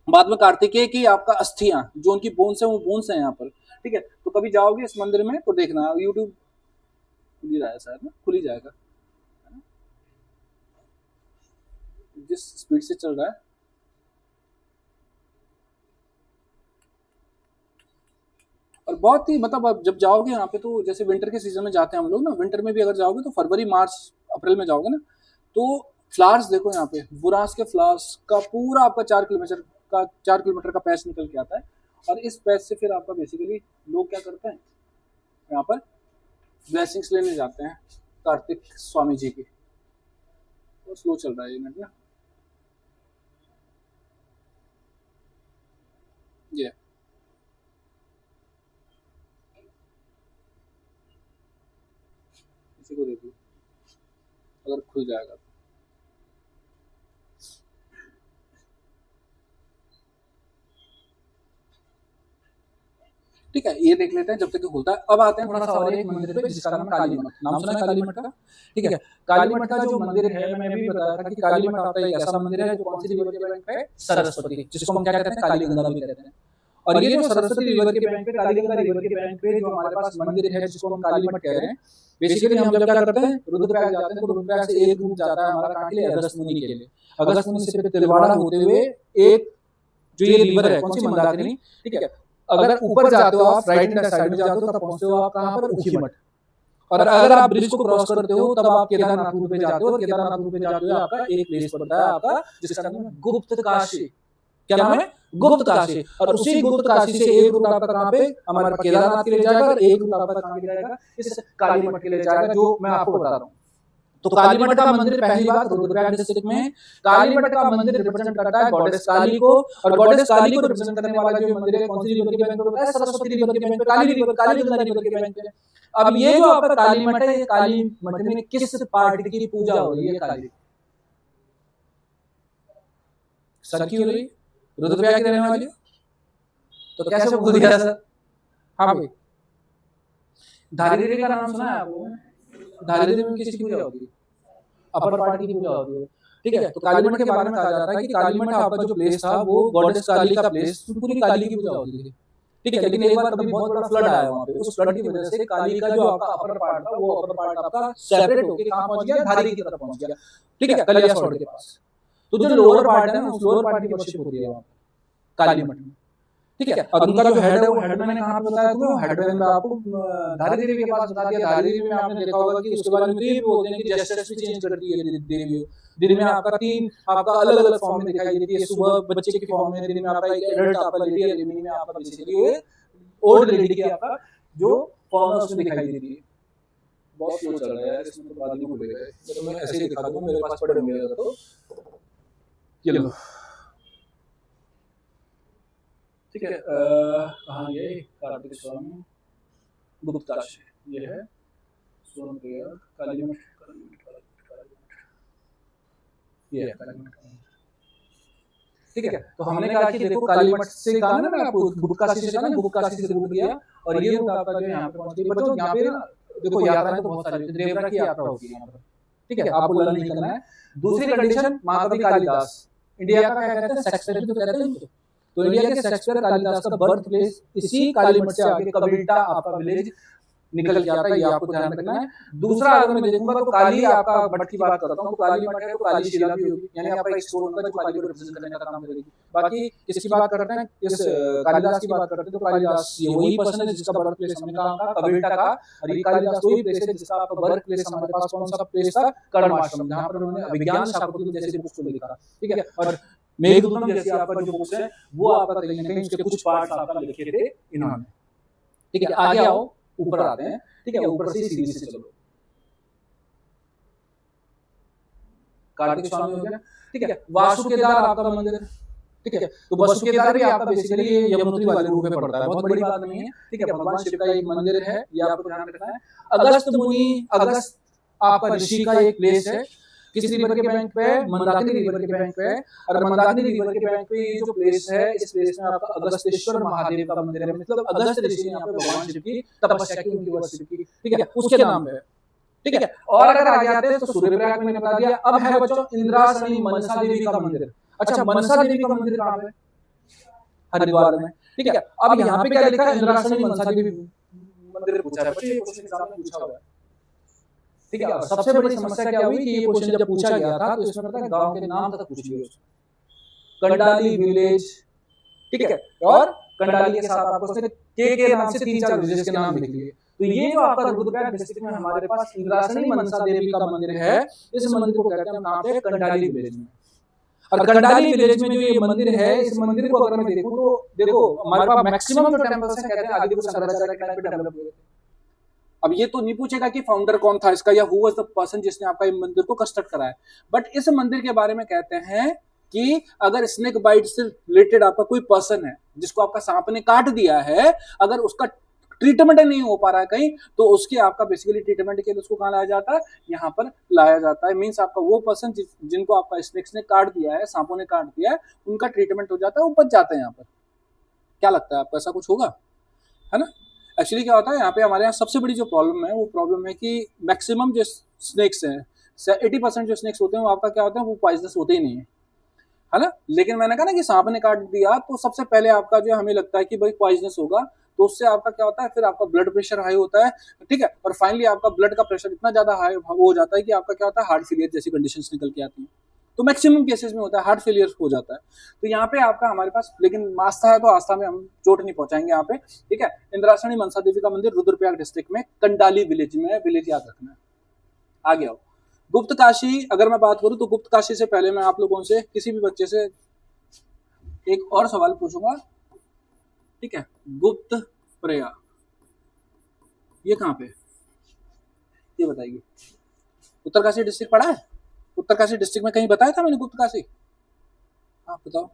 A: बाद में कार्तिकेय की आपका अस्थियां, जो उनकी बोन्स है, वो बोन्स है यहाँ पर, ठीक है। तो कभी जाओगे इस मंदिर में तो देखना, यूट्यूब खुल ही रहा है शायद ना, खुल ही जाएगा, जिस स्पीड से चल रहा है। और बहुत ही मतलब आप जब जाओगे यहाँ पे, तो जैसे विंटर के सीजन में जाते हैं हम लोग ना, विंटर में भी अगर जाओगे तो फरवरी मार्च अप्रैल में जाओगे ना, तो फ्लावर्स देखो यहाँ पे, बुरांस के फ्लावर्स का पूरा आपका 4 किलोमीटर का पैच निकल के आता है। और इस पैच से फिर आपका बेसिकली लोग क्या करते हैं, यहाँ पर ब्लेसिंग्स लेने जाते हैं कार्तिक स्वामी जी की। तो स्लो चल रहा है ये मिनट ना, ये इसी को देख लो, अगर खुल जाएगा। ठीक है, ये देख लेते हैं जब तक ये खुलता है। अब आते हैं थोड़ा सा और एक मंदिर पे जिसका नाम काली मठ। नाम सुना है काली मठ का? ठीक है, काली मठ का जो मंदिर है, मैं भी बताया था कि काली मठ आपका एक ऐसा मंदिर है जो कौन सी रिवर के बैंक पे है, सरस्वती, जिसको हम क्या कहते हैं, काली गंगा भी कहते हैं। और ये जो सरस्वती रिवर के बैंक पे, काली गंगा रिवर के बैंक पे जो हमारे पास मंदिर है जिसको हम काली मठ कह रहे हैं, बेसिकली हम जब क्या करते हैं, रुद्रप्रयाग जाते हैं, तो रुद्रप्रयाग से एक ग्रुप जाता है हमारा कहाँ के लिए, अगस्त मुनि के लिए। अगस्त मुनि से तिलवाड़ा होते हुए एक जो ये रिवर है, कौन सी, मंदाकिनी, ठीक है। अगर ऊपर जाते हो आप, राइट हैंड साइड में जाते हो, तब पहुंचते हो आप कहाँ पर, ऊखीमठ। और अगर आप ब्रिज को क्रॉस करते हो तब आप केदारनाथ पे जाते हो, और केदारनाथ पे जाते हुए आपका एक प्लेस पड़ता है आपका जिसका नाम है गुप्त काशी। क्या नाम है, गुप्त काशी। और उसी गुप्त काशी से एक रूट आपका कहाँ पे, हमारे केदारनाथ के लिए जाएगा, और एक रूट आपका कहाँ के लिए जाएगा, इस काली मठ के लिए जाएगा, जो मैं आपको बता रहा हूँ। तो काली मठ का मंदिर, पहली बात, रुद्रप्रयाग डिस्ट्रिक्ट में काली मठ का मंदिर रिप्रेजेंट करता है गॉडेस काली को। और गॉडेस काली को रिप्रेजेंट करने वाला जो मंदिर है, कौन सी रिवर के बैंक पे होता है, सरस्वती रिवर के बैंक पे, काली गंगा रिवर के बैंक पे। अब ये जो आपका काली मठ है, ये काली मठ में किस पार्ट की पूजा हो रही है, काली सर की हो रही, रुद्रप्रयाग की रहने वाली, तो कैसे बोल दिया सर? हाँ भाई, धारी का नाम सुना है आपको? धारी में किसकी पूजा होती है, अपर पार्टी की पूजा होती है, ठीक है। तो काली मठ के बारे में कहा जाता है कि काली मठ आपका जो प्लेस था वो गॉडेस काली का प्लेस, पूरी काली की पूजा होती थी, ठीक है। लेकिन एक बार कभी बहुत बड़ा फ्लड आया वहां पे, उस फ्लड की वजह से काली का जो आपका अपर पार्ट था, वो अपर पार्ट आपका सेपरेट होकर कहां पहुंच गया, धारी की तरफ पहुंच गया, ठीक है, कलिया सॉर्ट के पास। तो जो लोअर पार्ट है ना, उस लोअर पार्ट की वर्शिप होती है वहां काली मठ में, ठीक है। और उनका जो हेड है वो हेड मैंने कहाँ पे बताया तुम्हें, हेड में आपको धारी देवी के पास बता दिया। धारी देवी में आपने देखा होगा कि उसके बारे में तो ये भी बोलते हैं कि जेस्चर्स भी चेंज करती है देवी। दिन में आपका तीन आपका अलग अलग फॉर्म में दिखाई देती है। सुबह बच्चे की फॉर्म में, दिन में आपका एक एडल्ट आपका लेडी है, इवनिंग में आपका बेसिकली ओल्ड लेडी की आपका जो फॉर्म है उसमें दिखाई देती है। बहुत स्लो चल रहा है यार, इसमें तो बाद में भूलेगा, तो मैं ऐसे ही दिखा दूंगा, मेरे पास पड़े होंगे अगर तो ये लो। ठीक है, कहाँ ये कार्तिक स्वामी गुप्त काशी, ये है सोनप्रयाग काली मठ, ये है काली मठ। ठीक है, तो हमने कहा कि देखो काली मठ से कहा ना, मैं आपको गुप्त काशी से कहा ना, गुप्त काशी से रूट दिया और ये रूट आपका जो यहाँ पे पहुंचती है। बच्चों यहाँ पे ना देखो यात्राएं तो बहुत सारी, देवरा की यात्रा होती है यहाँ पर। ठीक है, आपको लर्न नहीं करना है। दूसरी कंडीशन, महाकवि कालिदास इंडिया का क्या कहते हैं, शेक्सपियर तो कहते हैं। तो इंडिया के शेक्सपियर कालिदास का बर्थ प्लेस इसी काली मठ से आगे कबील्टा आपका विलेज निकल के आता है, ये आपको ध्यान रखना है। दूसरा अगर मैं देखूंगा तो काली आपका मठ की बात करता हूँ, तो काली मठ है तो काली शिला भी होगी, यानी आपका एक स्टोन का जो काली को रिप्रेजेंट करने का काम करेगी। बाकी किसकी बात करते हैं, इस कालिदास की बात करते हैं, तो कालिदास ये वही पर्सन है जिसका बर्थ प्लेस हमने कहा कबील्टा का, और ये कालिदास वही प्लेस है जिसका आपका बर्थ प्लेस हमारे पास कौन सा प्लेस था, कर्माश्रम, जहाँ पर उन्होंने अभिज्ञान शाकुंतलम जैसे बुक्स को लिखा। ठीक है, और मेघदूतम जैसी आपका जो बुक्स है वो आपका कहीं ना कहीं उसके कुछ पार्ट्स आपका लिखे थे इन्होंने। ठीक है, आगे आओ, ऊपर आते हैं। ठीक है, ऊपर से सीधी से चलो, कार्तिक स्वामी हो गया। ठीक है, वासु केदार आपका मंदिर। ठीक है, तो वासु केदार भी आपका बेसिकली यमुनोत्री वाले रूप में पड़ता है, बहुत बड़ी बात नहीं है। ठीक है, भगवान शिव का एक मंदिर है, ये आपको ध्यान रखना है। अगस्त मुनि, अगस्त आपका ऋषि का एक प्लेस है, किस रिवर के बैंक पे, मंदाकिनी रिवर के बैंक पे। और मंदाकिनी रिवर के बैंक पे ये जो प्लेस है, इस प्लेस में आपका अगस्तेश्वर महादेव का मंदिर है, मतलब अगस्त ऋषि ने यहाँ पे भगवान शिव की तपस्या की, उनकी वर्षिप की। ठीक है, उसके नाम पे। ठीक है, और अगर आगे आते हैं तो सूर्यप्रयाग मैंने बता दिया। अब है बच्चों इंद्रासनी मनसा देवी का मंदिर। अच्छा, मनसा देवी का मंदिर कहाँ पे, हरिद्वार में। ठीक है, अब यहाँ पे क्या लिखा है, इंद्रासनी मनसा देवी मंदिर पूछा है बच्चे, ये क्वेश्चन एग्जाम में पूछा हुआ है। ठीक है, सबसे बड़ी समस्या क्या हुई कि ये क्वेश्चन जब पूछा गया था तो इसमें पता है गांव के नाम तक पूछ लिए, कंडाली विलेज। ठीक है, और कंडाली के साथ आपको उसने के नाम से 3-4 विलेज के नाम लिख लिए। तो ये जो आपका रुद्रप्रयाग डिस्ट्रिक्ट में हमारे पास इंद्रासनी मनसा देवी का मंदिर है, इस मंदिर को कहते हैं कहाँ पे, कंडाली विलेज में। और कंडाली विलेज में जो ये मंदिर है, इस मंदिर को अगर मैं देखूं तो देखो हमारे पास मैक्सिमम जो टेंपल्स हैं कहते हैं आगे देखो शंकराचार्य के टाइम पे डेवलप हुए थे। अब ये तो नहीं पूछेगा कि फाउंडर कौन था इसका या हु वाज द पर्सन जिसने आपका ये मंदिर को कंस्ट्रक्ट कराया, बट इस मंदिर के बारे में कहते हैं कि अगर स्नेक बाइट से रिलेटेड आपका कोई पर्सन है जिसको आपका सांप ने काट दिया है, अगर उसका ट्रीटमेंट नहीं हो पा रहा है कहीं, तो उसके आपका बेसिकली ट्रीटमेंट के लिए उसको कहाँ लाया जाता है, यहाँ पर लाया जाता है। मीन्स आपका वो पर्सन जिनको आपका स्नेक्स ने काट दिया है, सांपों ने काट दिया है, उनका ट्रीटमेंट हो जाता है, वो बच जाता है यहाँ पर। क्या लगता है आपको, ऐसा कुछ होगा, है ना? एक्चुअली क्या होता है, यहाँ पे हमारे यहाँ सबसे बड़ी जो प्रॉब्लम है वो प्रॉब्लम है कि मैक्सिमम जो स्नेक्स हैं, 80% जो स्नेक्स होते हैं वो आपका क्या होता है, वो पॉइजनस होते ही नहीं है ना। लेकिन मैंने कहा ना कि सांप ने काट दिया तो सबसे पहले आपका जो हमें लगता है कि भाई पॉइजनस होगा, तो उससे आपका क्या होता है, फिर आपका ब्लड प्रेशर हाई होता है। ठीक है, और फाइनली आपका ब्लड का प्रेशर इतना ज्यादा हाई हो जाता है कि आपका क्या होता है, हार्ट फेलियर जैसी कंडीशंस निकल के आती है। तो मैक्सिमम केसेस में होता है, हार्ट फेलियर हो जाता है। तो यहाँ पे आपका हमारे पास, लेकिन आस्था है तो आस्था में हम चोट नहीं पहुंचाएंगे यहाँ पे। ठीक है, इंद्रासनी मनसा देवी का मंदिर रुद्रप्रयाग डिस्ट्रिक्ट में कंडाली विलेज में, विलेज याद रखना है। आगे आओ, गुप्त काशी अगर मैं बात करूं तो गुप्त काशी से पहले मैं आप लोगों से किसी भी बच्चे से एक और सवाल पूछूंगा। ठीक है, गुप्त प्रयाग ये कहाँ पे, ये बताइए। उत्तरकाशी डिस्ट्रिक्ट पढ़ा है, उत्तरकाशी डिस्ट्रिक्ट में कहीं बताया था मैंने गुप्त काशी, आप बताओ,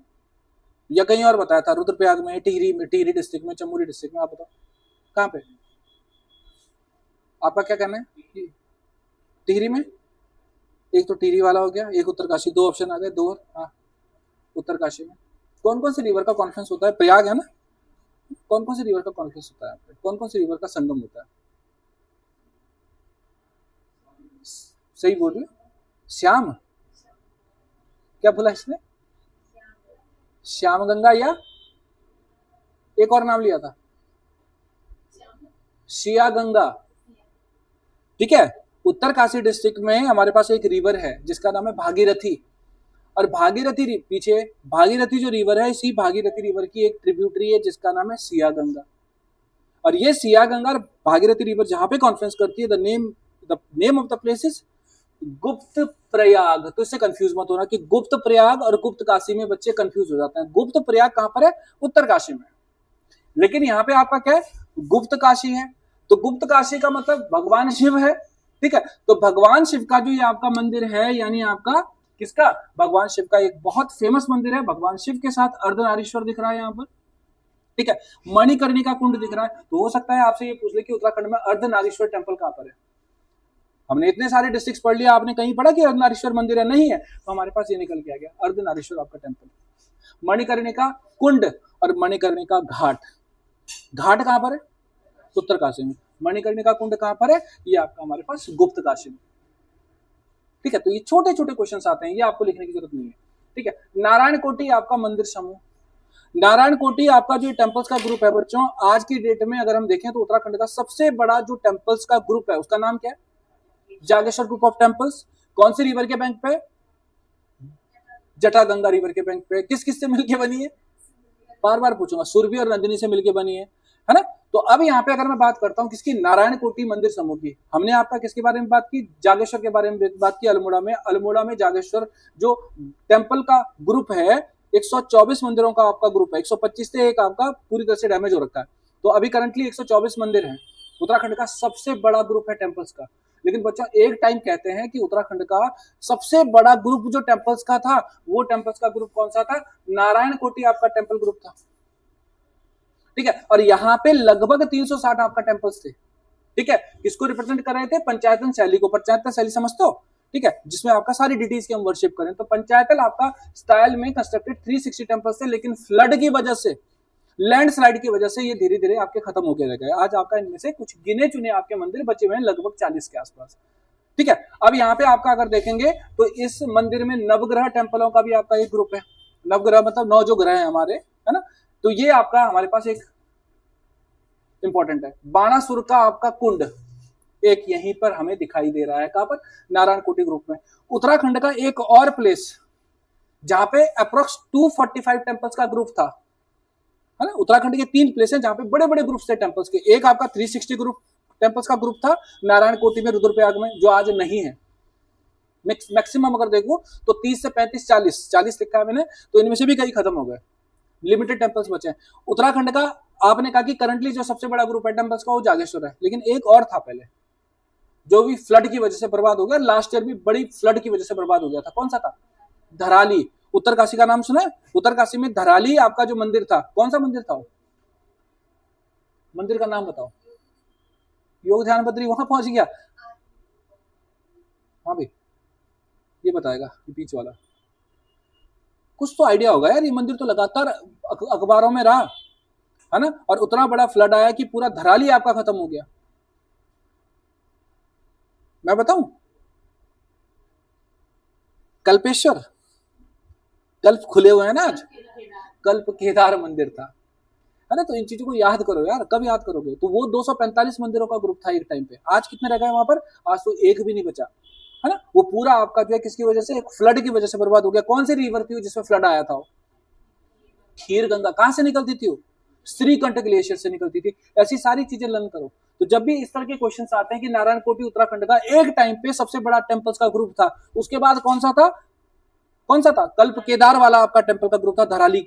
A: या कहीं और बताया था, रुद्रप्रयाग में, टिहरी डिस्ट्रिक्ट में, चमोली डिस्ट्रिक्ट में, आप बताओ कहाँ पे, आपका क्या कहना है। टिहरी में, एक तो टिहरी वाला हो गया, एक उत्तरकाशी, 2 ऑप्शन आ गए, 2 और हाँ उत्तरकाशी में कौन कौन से रिवर का कॉन्फ्रेंस होता है, प्रयाग है ना, कौन कौन से रिवर का कॉन्फ्रेंस होता है, कौन कौन से रिवर का संगम होता है, सही बोल रही हो, श्याम, क्या बोला इसने, श्याम गंगा या एक और नाम लिया था, शिया गंगा। ठीक है, उत्तरकाशी डिस्ट्रिक्ट में हमारे पास एक रिवर है जिसका नाम है भागीरथी, और पीछे भागीरथी जो रिवर है, इसी भागीरथी रिवर की एक ट्रिब्यूटरी है जिसका नाम है सिया गंगा। और ये सिया गंगा और भागीरथी रिवर जहां पे कॉन्फ्रेंस करती है, the name of the place is गुप्त प्रयाग। तो इससे कंफ्यूज मत होना कि गुप्त प्रयाग और गुप्त काशी में बच्चे कंफ्यूज हो जाते हैं। गुप्त प्रयाग कहां पर है? उत्तर काशी में। लेकिन यहाँ पे आपका क्या है? गुप्त काशी है। तो गुप्त काशी का मतलब भगवान शिव है, ठीक है। तो भगवान शिव का जो ये आपका मंदिर है, यानी आपका किसका? भगवान शिव का एक बहुत फेमस मंदिर है। भगवान शिव के साथ अर्धनारीश्वर दिख रहा है यहाँ पर, ठीक है। मणिकर्णिका कुंड दिख रहा है। तो हो सकता है आपसे ये पूछ ले कि उत्तराखंड में अर्धनारीश्वर टेम्पल कहां पर है। हमने इतने सारे डिस्ट्रिक्ट्स पढ़ लिया, आपने कहीं पढ़ा कि अर्धनारीश्वर मंदिर है? नहीं है। तो हमारे पास ये निकल के आ गया अर्धनारीश्वर आपका टेम्पल। मणिकर्णिका कुंड और मणिकर्णिका घाट। घाट कहां पर है? उत्तर काशी में। मणिकर्णिका कुंड कहां पर है? ये आपका हमारे पास गुप्त काशी में, ठीक है। तो ये छोटे छोटे क्वेश्चंस आते हैं, ये आपको लिखने की जरूरत नहीं है, ठीक है। नारायण कोटि आपका मंदिर समूह। नारायण कोटि आपका जो टेम्पल्स का ग्रुप है बच्चों, आज की डेट में अगर हम देखें तो उत्तराखंड का सबसे बड़ा जो टेम्पल्स का ग्रुप है उसका नाम क्या है? Jageshwar group of temples. कौन सी रिवर के बैंक पे? जटागंगा रिवर के बैंक पे। किस किस से मिलके बनी है? बार बार पूछूंगा, सुरभि और नंदिनी से मिलके बनी है ना। तो अब यहाँ पे अगर मैं बात करता हूँ किसकी? नारायण कोटि मंदिर समूह की। हमने आपका किसके बारे में बात की? जागेश्वर के बारे में बात की। अल्मोड़ा में जागेश्वर जो टेम्पल का ग्रुप है, 124 मंदिरों का आपका ग्रुप है। 125 से एक आपका पूरी तरह से डैमेज हो रखा है। तो अभी करंटली 124 मंदिर हैं। उत्तराखंड का सबसे बड़ा ग्रुप है टेम्पल्स का। लेकिन बच्चों एक टाइम कहते हैं कि उत्तराखंड का सबसे बड़ा ग्रुप जो टेम्पल्स का था, वो टेम्पल्स का ग्रुप कौन सा था? नारायण कोटि आपका टेम्पल ग्रुप था, ठीक है। और यहाँ पे लगभग 360 आपका टेम्पल्स थे, ठीक है। किसको रिप्रेजेंट कर रहे थे? पंचायतन शैली को। पंचायतन शैली समझते हो, ठीक है, जिसमें आपका सारी डिटेल्स की हम वर्शिप करें। तो पंचायतन आपका स्टाइल में कंस्ट्रक्टेड 360 टेम्पल्स थे, लेकिन फ्लड की वजह से, लैंडस्लाइड की वजह से ये धीरे धीरे आपके खत्म होकर रह गए। आज आपका इनमें से कुछ गिने चुने आपके मंदिर बचे हुए हैं, लगभग 40 के आसपास, ठीक है। अब यहाँ पे आपका अगर देखेंगे तो इस मंदिर में नवग्रह टेम्पलों का भी आपका एक ग्रुप है। नवग्रह मतलब 9 जो ग्रह है हमारे, है ना। तो ये आपका हमारे पास एक इंपॉर्टेंट है। बाणासुर का आपका कुंड एक यहीं पर हमें दिखाई दे रहा है। कहां पर? नारायण कोटि ग्रुप में। उत्तराखंड का एक और प्लेस जहां पे अप्रोक्स 245 टेम्पल्स का ग्रुप था, है ना। उत्तराखंड के 3 प्लेस हैं जहां पे बड़े बड़े ग्रुप्स थे टेम्पल्स के। एक आपका 360 ग्रुप टेम्पल्स का ग्रुप था नारायण कोटि में, रुद्रप्रयाग में, जो आज नहीं है। मैक्सिमम अगर देखो तो 30 से 35, 40 लिखा है मैंने, तो इनमें से भी कई खत्म हो गए, लिमिटेड टेम्पल्स बचे हैं। उत्तराखंड का आपने कहा कि करंटली जो सबसे बड़ा ग्रुप है टेम्पल्स का वो जागेश्वर है, लेकिन एक और था पहले जो भी फ्लड की वजह से बर्बाद हो गया। लास्ट ईयर भी बड़ी फ्लड की वजह से बर्बाद हो गया था। कौन सा था? धराली। उत्तर काशी का नाम सुना है? उत्तर काशी में धराली आपका जो मंदिर था, कौन सा मंदिर था वो? मंदिर का नाम बताओ। योग ध्यान बद्री वहां पहुंच गया। हाँ भाई, ये बताएगा ये बीच वाला। कुछ तो आइडिया होगा यार, ये मंदिर तो लगातार अखबारों में रहा, है ना। और उतना बड़ा फ्लड आया कि पूरा धराली आपका खत्म हो गया। मैं बताऊं? कल्पेश्वर, कल्प खुले हुए हैं ना आज। कल्प केदार मंदिर था, है ना। तो इन चीजों को याद करो यार, कब याद करोगे? तो वो 245 मंदिरों का ग्रुप था एक टाइम पे। आज कितने रह गए वहां पर? आज तो एक भी नहीं बचा, है ना। वो पूरा आपका जो है किसकी वजह से? एक फ्लड की वजह से बर्बाद हो गया। कौन सी रिवर थी जिसमें फ्लड आया था? खीर गंगा। कहां से निकलती थी वो? श्रीकंठ ग्लेशियर से निकलती थी। ऐसी सारी चीजें लर्न करो। तो जब भी इस तरह के क्वेश्चंस आते हैं कि नारायण कोटि उत्तराखंड का एक टाइम पे सबसे बड़ा टेम्पल्स का ग्रुप था, उसके बाद कौन सा था? कौन सा था? कल्प केदार वाला आपका टेम्पल का ग्रुप था धराली,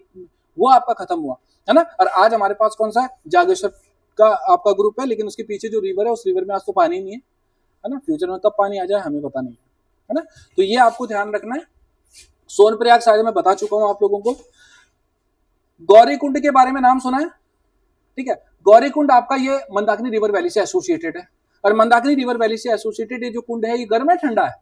A: वो आपका खत्म हुआ, है ना। और आज हमारे पास कौन सा है? जागेश्वर का आपका ग्रुप है, लेकिन उसके पीछे जो रिवर है उस रिवर में आज तो पानी नहीं है ना। फ्यूचर में कब पानी आ जाए हमें पता नहीं, है ना। तो ये आपको ध्यान रखना है। सोनप्रयाग शायद मैं बता चुका हूं आप लोगों को। गौरीकुंड के बारे में नाम सुना है? ठीक है, गौरीकुंड आपका ये मंदाकिनी रिवर वैली से एसोसिएटेड है। और मंदाकिनी रिवर वैली से एसोसिएटेड ये जो कुंड है, ये गर्म है ठंडा है?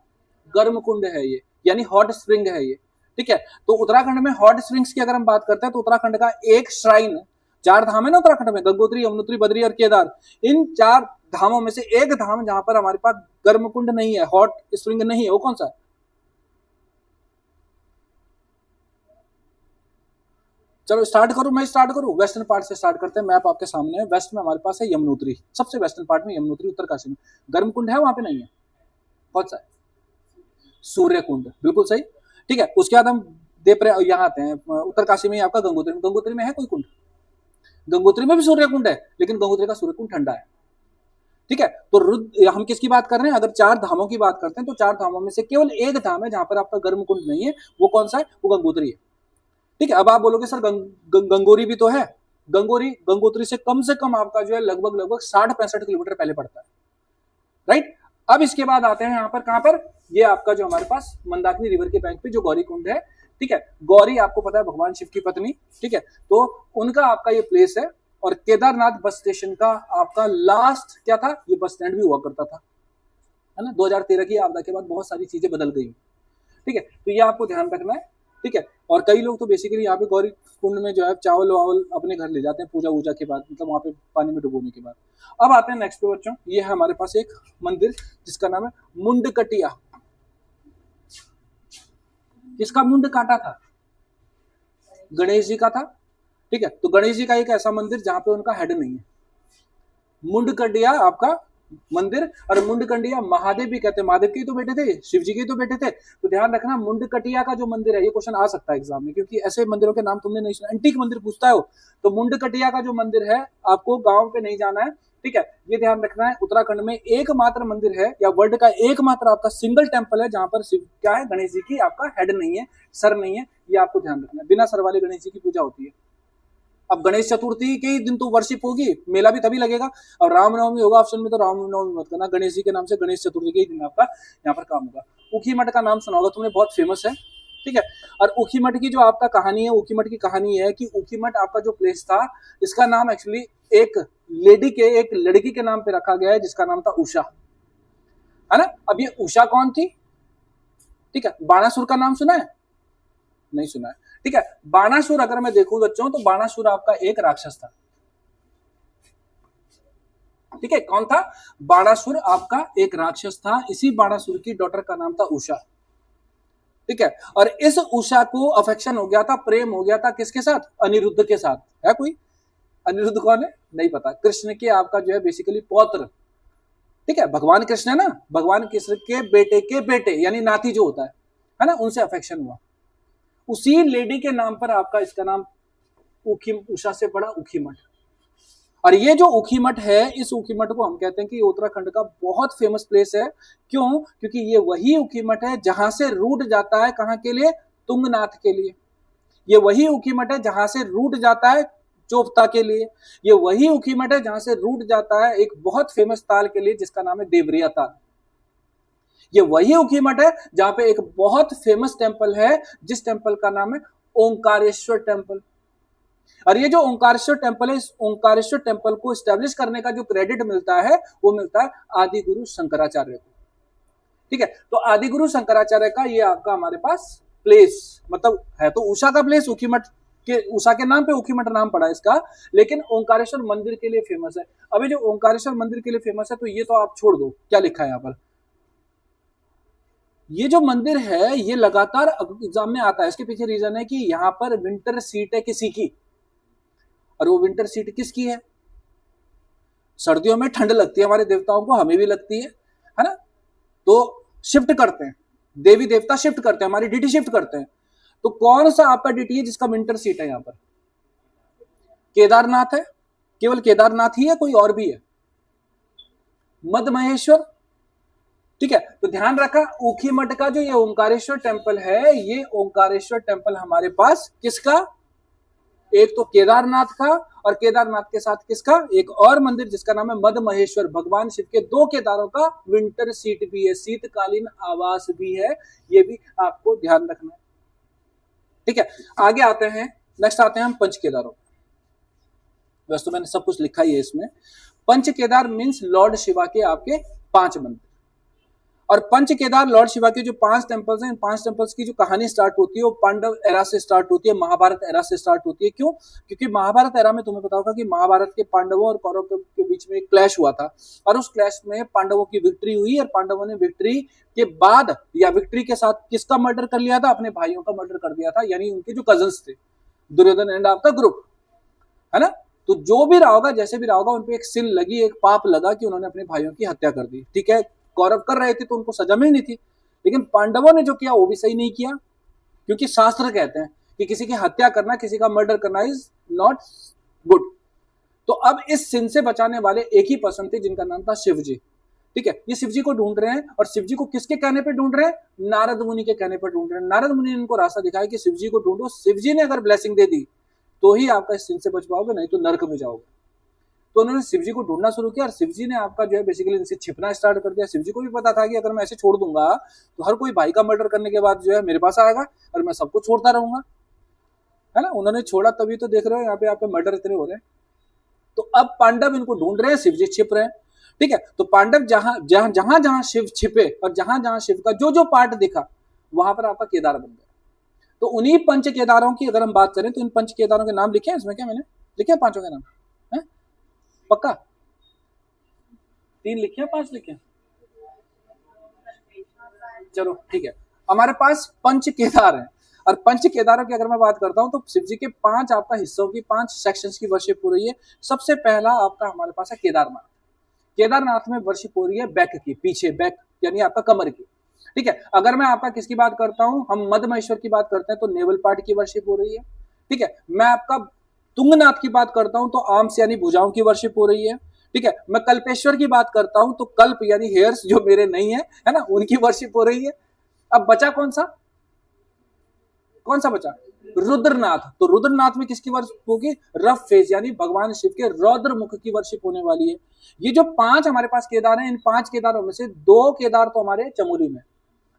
A: गर्म कुंड है ये, यानी हॉट स्प्रिंग है ये, ठीक है। तो उत्तराखंड में हॉट स्प्रिंग्स की अगर हम बात करते हैं तो उत्तराखंड का एक श्राइन, 4 धाम है ना उत्तराखंड में, गंगोत्री, यमुनोत्री, बद्री और केदार। इन 4 धामों में से एक धाम जहां पर हमारे पास गर्म कुंड नहीं है, हॉट स्प्रिंग नहीं है, वो कौन सा है? चलो स्टार्ट करूं, मैं स्टार्ट करूं। वेस्टर्न पार्ट से स्टार्ट करते हैं। मैप आपके सामने है। वेस्ट में हमारे पास है यमुनोत्री, सबसे वेस्टर्न पार्ट में यमुनोत्री, उत्तरकाशी में। गर्म कुंड है वहां पे? नहीं है। कौन सा है? सूर्य कुंड, बिल्कुल सही। ठीक है, उसके बाद हम यहाँ आते हैं उत्तरकाशी में आपका गंगोत्री। गंगोत्री में है कोई कुंड? गंगोत्री में भी सूर्य कुंड है, लेकिन गंगोत्री का सूर्य कुंड ठंडा है। ठीक है, तो हम किसकी बात कर रहे हैं? अगर 4 धामों की बात करते हैं तो 4 धामों में से केवल एक धाम है जहां पर आपका गर्म कुंड नहीं है। वो कौन सा है? वो गंगोत्री है। ठीक है, अब आप बोलोगे सर गंगोरी भी तो है। गंगोत्री से कम आपका जो है लगभग 60-65 किलोमीटर पहले पड़ता है, राइट। अब इसके बाद आते हैं यहाँ पर, कहां पर? ये आपका जो हमारे पास मंदाकिनी रिवर के बैंक पे जो गौरी कुंड है। ठीक है, गौरी आपको पता है भगवान शिव की पत्नी। ठीक है, तो उनका आपका ये प्लेस है। और केदारनाथ बस स्टेशन का आपका लास्ट क्या था? ये बस स्टैंड भी हुआ करता था, है ना। 2013 की आपदा के बाद बहुत सारी चीजें बदल गई। ठीक है, तो ये आपको ध्यान रखना है। ठीक है, और कई लोग तो बेसिकली यहाँ पे गौरी कुंड में जो है चावल वावल अपने घर ले जाते हैं पूजा वूजा के बाद, मतलब वहां पे पानी में डुबोने के बाद। अब आते हैं नेक्स्ट पे बच्चों, ये है हमारे पास एक मंदिर जिसका नाम है मुंडकटिया। किसका मुंड काटा था? गणेश जी का था। ठीक है, तो गणेश जी का एक ऐसा मंदिर जहां पे उनका हेड नहीं है, मुंडकटिया आपका मंदिर। और मुंडकटिया महादेव भी कहते हैं, महादेव के ही तो बेटे थे, शिव जी के ही तो बेटे थे। तो ध्यान रखना, मुंडकटिया का जो मंदिर है, ये क्वेश्चन आ सकता है एग्जाम में, क्योंकि ऐसे मंदिरों के नाम तुमने नहीं सुना। एंटीक मंदिर पूछता है वो, तो मुंडकटिया का जो मंदिर है आपको गांव पे नहीं जाना है। ठीक है, ये ध्यान रखना है, उत्तराखंड में एकमात्र मंदिर है या वर्ल्ड का एकमात्र आपका सिंगल टेंपल है जहां पर शिव क्या है? गणेश जी की आपका हेड नहीं है, सर नहीं है। ये आपको ध्यान रखना है, बिना सर वाले गणेश जी की पूजा होती है। अब गणेश चतुर्थी के ही दिन तो वर्शिप होगी, मेला भी तभी लगेगा। और रामनवमी होगा ऑप्शन में, तो रामनवमी मत करना, गणेश जी के नाम से गणेश चतुर्थी के ही दिन आपका यहाँ पर काम होगा। ऊखी मठ का नाम सुना होगा तुमने, बहुत फेमस है। ठीक है, और ऊखी मठ की जो आपका कहानी है, ऊखी मठ की कहानी है कि ऊखी मठ आपका जो प्लेस था, इसका नाम एक्चुअली एक लड़की के नाम पे रखा गया है जिसका नाम था उषा, है ना। अब ये उषा कौन थी? ठीक है, बाणासुर का नाम सुना है? नहीं सुना है। ठीक है, बाणासुर अगर मैं देखूं बच्चों, तो बाणासुर आपका एक राक्षस था। ठीक है, कौन था? बाणासुर आपका एक राक्षस था। इसी बाणासुर की डॉटर का नाम था उषा। ठीक है, और इस उषा को अफेक्शन हो गया था, प्रेम हो गया था किसके साथ? अनिरुद्ध के साथ। है कोई? अनिरुद्ध कौन है? नहीं पता। कृष्ण के आपका जो है बेसिकली पौत्र। ठीक है, भगवान कृष्ण है ना, भगवान कृष्ण के बेटे यानी नाती जो होता है ना, उनसे अफेक्शन हुआ। उसी लेडी के नाम पर आपका इसका नाम उषा से पड़ा ऊखी मठ। और ये जो ऊखी मठ है, इस ऊखी मठ को हम कहते हैं कि उत्तराखंड का बहुत फेमस प्लेस है। क्यों? क्योंकि ये वही ऊखी मठ है जहां से रूट जाता है कहां के लिए? तुंगनाथ के लिए। ये वही ऊखी मठ है जहां से रूट जाता है चोपता के लिए। ये वही ऊखी मठ है जहां से रूट जाता है एक बहुत फेमस ताल के लिए जिसका नाम है देवरिया ताल। ये वही ऊखी मठ है जहां पे एक बहुत फेमस टेंपल है जिस टेंपल का नाम है ओंकारेश्वर टेंपल। और ये जो ओंकारेश्वर टेंपल है, इस ओंकारेश्वर टेंपल को एस्टेब्लिश करने का जो क्रेडिट मिलता है वो मिलता है आदि गुरु शंकराचार्य को। ठीक है, तो आदि गुरु शंकराचार्य का ये आपका हमारे पास प्लेस, मतलब है तो उषा का प्लेस, ऊखी मठ के उषा के नाम पे ऊखी मठ नाम पड़ा इसका, लेकिन ओंकारेश्वर मंदिर के लिए फेमस है। अभी जो ओंकारेश्वर मंदिर के लिए फेमस है, तो ये तो आप छोड़ दो, क्या लिखा है यहाँ पर? ये जो मंदिर है ये लगातार एग्जाम में आता है। इसके पीछे रीजन है कि यहाँ पर विंटर सीट है किसी की, और वो विंटर सीट किसकी है? सर्दियों में ठंड लगती है हमारे देवताओं को, हमें भी लगती है ना। तो शिफ्ट करते हैं, देवी देवता शिफ्ट करते हैं, हमारी ड्यूटी शिफ्ट करते हैं। तो कौन सा आपका ड्यूटी है जिसका विंटर सीट है यहाँ पर? केदारनाथ है। केवल केदारनाथ ही है, कोई और भी है? मद महेश्वर। ठीक है, तो ध्यान रखा, ऊखी मठ का जो ये ओंकारेश्वर टेंपल है, ये ओंकारेश्वर टेंपल हमारे पास किसका? एक तो केदारनाथ का, और केदारनाथ के साथ किसका? एक और मंदिर जिसका नाम है मद महेश्वर। भगवान शिव के 2 केदारों का विंटर सीट भी है, शीतकालीन आवास भी है। ये भी आपको ध्यान रखना है। ठीक है, आगे आते हैं, नेक्स्ट आते हैं हम पंच केदारों। वैसे तो मैंने सब कुछ लिखा ही है इसमें। पंच केदार मीन्स लॉर्ड शिवा के आपके 5 मंदिर। और पंच केदार लॉर्ड शिवा के जो 5 टेंपल्स हैं, इन 5 टेंपल्स की जो कहानी स्टार्ट होती है वो पांडव एरा से स्टार्ट होती है, महाभारत एरा से स्टार्ट होती है। क्यों? क्योंकि महाभारत एरा में तुम्हें पता होगा कि महाभारत के पांडवों और कौरवों के बीच में एक क्लैश हुआ था, और उस क्लैश में पांडवों की विक्ट्री हुई, और पांडवों ने विक्ट्री के बाद या विक्ट्री के साथ किसका मर्डर कर लिया था? अपने भाइयों का मर्डर कर दिया था, यानी उनके जो कजन्स थे, दुर्योधन एंड आपका ग्रुप, है ना। तो जो भी रहा होगा, जैसे भी रहा होगा, उनपे एक सिन लगी, एक पाप लगा कि उन्होंने अपने भाइयों की हत्या कर दी। ठीक है, कौरव कर रहे थे तो उनको सजा मिलनी थी, लेकिन पांडवों ने जो किया वो भी सही नहीं किया। क्योंकि शास्त्र कहते हैं कि किसी की हत्या करना, किसी का मर्डर करना इज नॉट गुड। तो अब इस सिन से बचाने वाले एक ही पर्सन थे जिनका नाम था शिव जी। ठीक है, ये शिव जी को ढूंढ रहे हैं, और शिव जी को किसके कहने पे ढूंढ रहे हैं? नारद मुनि के कहने पर ढूंढ रहे हैं। नारद मुनि ने इनको रास्ता दिखाया कि शिव जी को ढूंढो, शिव जी ने अगर ब्लेसिंग दे दी तो ही आपका इस सिन से बच पाओगे, नहीं तो नरक में जाओगे। तो उन्होंने शिव जी को ढूंढना शुरू किया, और शिव जी ने आपका जो है बेसिकली इनसे छिपना स्टार्ट कर दिया। शिव जी को भी पता था कि अगर मैं ऐसे छोड़ दूंगा तो हर कोई भाई का मर्डर करने के बाद जो है मेरे पास आएगा और मैं सबको छोड़ता रहूंगा, है ना। उन्होंने छोड़ा, तभी तो देख रहे हो यहाँ पे मर्डर इतने हो रहे हैं। तो अब पांडव इनको ढूंढ रहे हैं, शिव जी छिप रहे हैं। ठीक है, तो पांडव जहां शिव छिपे और जहां शिव का जो जो पार्ट दिखा, वहां पर आपका केदार बन गया। तो उन्हीं पंच केदारों की अगर हम बात करें तो इन पंच केदारों के नाम लिखे हैं इसमें, क्या मैंने लिखे हैं पांचों के नाम है? पक्का 3 लिखे हैं, 5 लिखे हैं? चलो ठीक है, हमारे पास पंच केदार है, और पंच केदारों की अगर मैं बात करता हूं तो शिव जी के 5 आपका हिस्सों की 5 सेक्शंस की वर्शिप हो रही है। सबसे पहला आपका हमारे पास है केदारनाथ। केदारनाथ में वर्शिप हो रही है बैक की, पीछे बैक यानी आपका कमर की। ठीक है, अगर मैं आपका किसकी बात करता हूं, हम मध्य महेश्वर की बात करते हैं तो नेवल पार्ट की वर्शिप हो रही है। ठीक है, मैं आपका तुंगनाथ की बात करता हूं तो आर्म्स यानी भुजाओं की वर्शिप हो रही है। ठीक है, मैं कल्पेश्वर की बात करता हूं तो कल्प यानी हेयर्स जो मेरे नहीं है ना, उनकी वर्शिप हो रही है। अब बचा कौन सा बचा? रुद्रनाथ। तो रुद्रनाथ में किसकी वर्शिप होगी? रफ फेस यानी भगवान शिव के रौद्र मुख की वर्शिप होने वाली है। ये जो 5 हमारे पास केदार हैं, इन 5 केदारों में से 2 केदार तो हमारे चमोली में।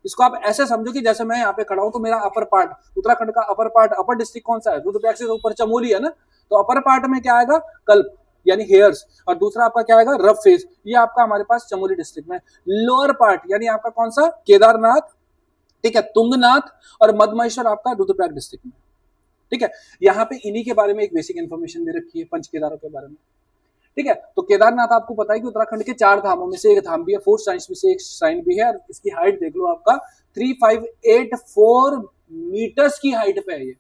A: इसको आप ऐसे समझो कि जैसे मैं यहाँ पे खड़ा हूं तो मेरा अपर पार्ट, उत्तराखंड का अपर पार्ट, अपर डिस्ट्रिक्ट कौन सा है? रुद्रप्रयाग से ऊपर चमोली है ना। तो अपर पार्ट में क्या आएगा? कल्प यानी हेयर्स, और दूसरा आपका क्या आएगा? Rough face. ये आपका हमारे पास चमोली डिस्ट्रिक्ट में। लोअर पार्ट यानी आपका कौन सा? केदारनाथ, ठीक है, तुंगनाथ और मधमहेश्वर आपका रुद्रप्रयाग डिस्ट्रिक्ट में। ठीक है, यहाँ पे इन्हीं के बारे में एक बेसिक इन्फॉर्मेशन दे रखी है, पंच केदारों के बारे में। ठीक है, तो केदारनाथ आपको पता है कि उत्तराखंड के 4 धामों में से एक धाम भी है, 4 श्राइन्स में से एक श्राइन भी है, और इसकी हाइट देख लो आपका 3584 मीटर्स की हाइट पे है ये।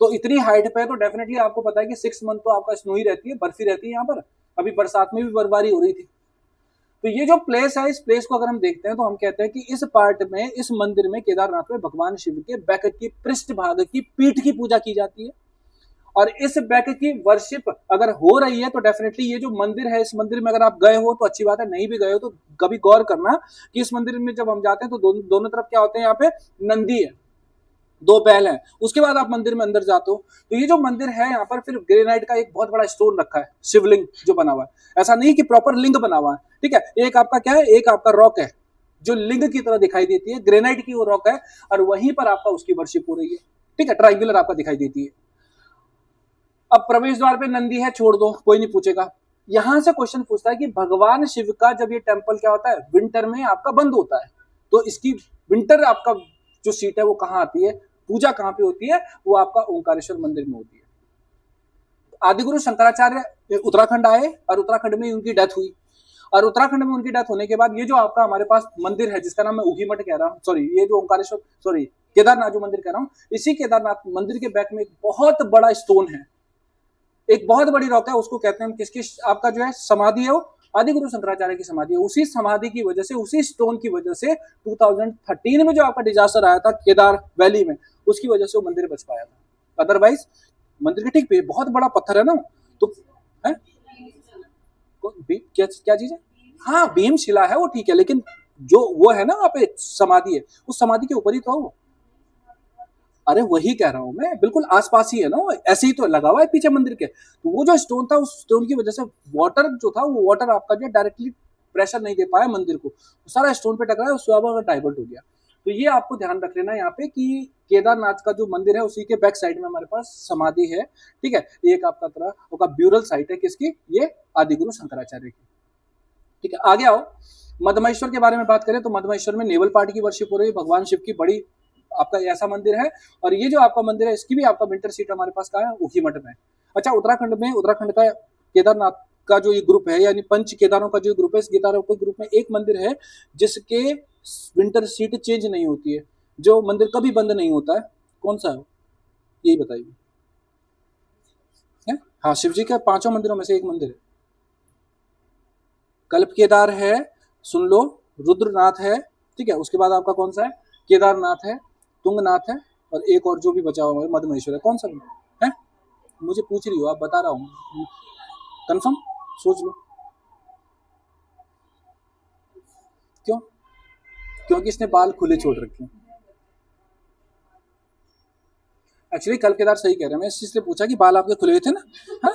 A: तो इतनी हाइट पे है तो डेफिनेटली आपको पता है कि 6 मंथ तो आपका स्नो ही रहती है, बर्फी रहती है यहाँ पर। अभी बरसात में भी बर्फबारी हो रही थी। तो ये जो प्लेस है, इस प्लेस को अगर हम देखते हैं तो हम कहते हैं कि इस पार्ट में, इस मंदिर में, केदारनाथ में भगवान शिव के बैक की पृष्ठ भाग की, पीठ की पूजा की जाती है। और इस बैक की वर्शिप अगर हो रही है तो डेफिनेटली ये जो मंदिर है, इस मंदिर में अगर आप गए हो तो अच्छी बात है, नहीं भी गए हो तो कभी गौर करना कि इस मंदिर में जब हम जाते हैं तो दोनों तरफ क्या होते हैं? यहाँ पे नंदी है, 2 बैल हैं। उसके बाद आप मंदिर में अंदर जाते हो तो ये जो मंदिर है यहाँ पर फिर ग्रेनाइट का एक बहुत बड़ा स्टोन रखा है, शिवलिंग जो बना हुआ है। ऐसा नहीं कि प्रॉपर लिंग बना हुआ है। ठीक है, एक आपका क्या है? एक आपका रॉक है जो लिंग की तरह दिखाई देती है, ग्रेनाइट की वो रॉक है, और वहीं पर आपका उसकी वर्शिप हो रही है। ठीक है, ट्राइंगुलर आपका दिखाई देती है। अब प्रवेश द्वार पे नंदी है, छोड़ दो, कोई नहीं पूछेगा। यहां से क्वेश्चन पूछता है कि भगवान शिव का जब ये टेम्पल क्या होता है? विंटर में आपका बंद होता है, तो इसकी विंटर आपका जो सीट है वो कहाँ आती है? पूजा कहाँ पे होती है? वो आपका ओंकारेश्वर मंदिर में होती है। आदिगुरु शंकराचार्य उत्तराखंड आए और उत्तराखंड में उनकी डेथ हुई, और उत्तराखंड में उनकी डेथ होने के बाद ये जो आपका हमारे पास मंदिर है जिसका नाम मैं ऊखीमठ कह रहा हूँ, सॉरी, ये जो ओंकारेश्वर, सॉरी, केदारनाथ जो मंदिर कह रहा हूँ, इसी केदारनाथ मंदिर के बैक में एक बहुत बड़ा स्टोन है, एक बहुत बड़ी रॉक है। उसको कहते हैं किसकी? आपका जो है समाधि है, वो आदिगुरु शंकराचार्य की समाधि है। उसी समाधि की वजह से, उसी स्टोन की वजह से 2013 में जो आपका डिजास्टर आया था केदार वैली में, उसकी वजह से वो मंदिर बच पाया था। अदरवाइज मंदिर के ठीक पे बहुत बड़ा पत्थर है ना, तो है क्या चीज है? हाँ, भीम शिला है वो, ठीक है, लेकिन जो वो है ना वहां पे समाधि है, उस समाधि के ऊपर ही तो वो। अरे वही कह रहा हूं मैं, बिल्कुल आसपास ही है ना, ऐसे ही तो लगा हुआ है पीछे मंदिर के। तो वो जो स्टोन था, उस स्टोन की वजह से वाटर जो था, वो वाटर आपका जो डायरेक्टली प्रेशर नहीं दे पाया मंदिर को, सारा स्टोन पे टकराया, स्वाभाविक डाइवर्ट हो गया। तो ये आपको ध्यान रख लेना यहाँ पे कि केदारनाथ का जो मंदिर है उसी के बैक साइड में हमारे पास समाधि है। ठीक है, एक आपका तरह ब्यूरल साइट है किसकी? ये आदिगुरु शंकराचार्य की। ठीक है, आगे आओ। मधमहेश्वर के बारे में बात करें तो मधमहेश्वर में नेवल पार्ट की वर्शिप हो रही है, भगवान शिव की बड़ी आपका ऐसा मंदिर है। और ये जो आपका मंदिर है इसकी भी आपका विंटर सीट हमारे पास कहाँ है? ऊखीमठ में। अच्छा, उत्तराखंड का केदारनाथ का जो ये ग्रुप है, यानी पंच केदारों का जो ग्रुप है, इस केदारों के ग्रुप में एक मंदिर है जिसके विंटर सीट चेंज नहीं होती है, जो मंदिर कभी बंद नहीं होता है। कौन सा है? यही बताइए। हाँ, शिव जी के 5 मंदिरों में से एक मंदिर है। कल्प केदार है, सुन लो, रुद्रनाथ है, ठीक है, उसके बाद आपका कौन सा है? केदारनाथ है, तुंगनाथ है, और एक और जो भी बचा हुआ है मधमहेश्वर है, कौन सा है? मुझे पूछ रही हो आप, बता रहा हूँ, कंफर्म सोच लो। क्यों? क्योंकि इसने बाल खुले छोड़ रखे हैं। एक्चुअली कल्प केदार सही कह रहे हैं, मैं इसलिए पूछा कि बाल आपके खुले हुए थे ना, हाँ,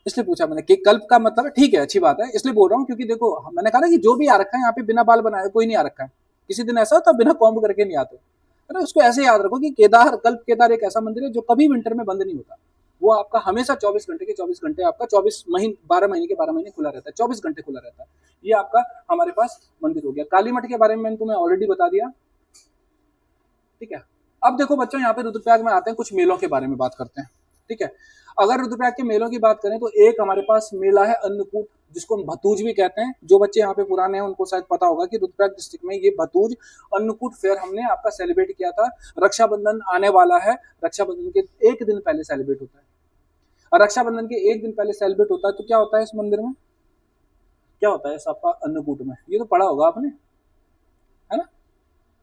A: इसलिए पूछा मैंने कि कल्प का मतलब है, ठीक है, अच्छी बात है, इसलिए बोल रहा हूँ क्योंकि देखो मैंने कहा ना कि जो भी आ रखा है यहाँ पे बिना बाल बनाए कोई नहीं आ रखा है। किसी दिन ऐसा होता है बिना कॉम्ब करके नहीं आते, है ना। उसको ऐसे याद रखो कि केदार, कल्प केदार एक ऐसा मंदिर है जो कभी विंटर में बंद नहीं होता। वो आपका हमेशा 24 घंटे के 24 घंटे, आपका 24 महीने 12 महीने के 12 महीने खुला रहता है, 24 घंटे खुला रहता है। ये आपका हमारे पास मंदिर हो गया। काली मठ के बारे में मैंने तुम्हें ऑलरेडी बता दिया, ठीक है। अब देखो बच्चों, यहाँ पे रुद्रप्रयाग में आते हैं, कुछ मेलों के बारे में बात करते हैं, ठीक है। अगर रुद्रप्रयाग के मेलों की बात करें तो एक हमारे पास मेला है अन्नकूट, जिसको हम भतूज भी कहते हैं। जो बच्चे यहाँ पे पुराने हैं उनको शायद पता होगा कि रुद्रप्रयाग डिस्ट्रिक्ट में ये भतूज अन्नकूट फेयर हमने आपका सेलिब्रेट किया था। रक्षाबंधन आने वाला है, रक्षाबंधन के एक दिन पहले सेलिब्रेट होता है, और रक्षाबंधन के एक दिन पहले सेलिब्रेट होता है तो क्या होता है इस मंदिर में, क्या होता है आपका अन्नकूट में? ये तो पढ़ा होगा आपने, है ना।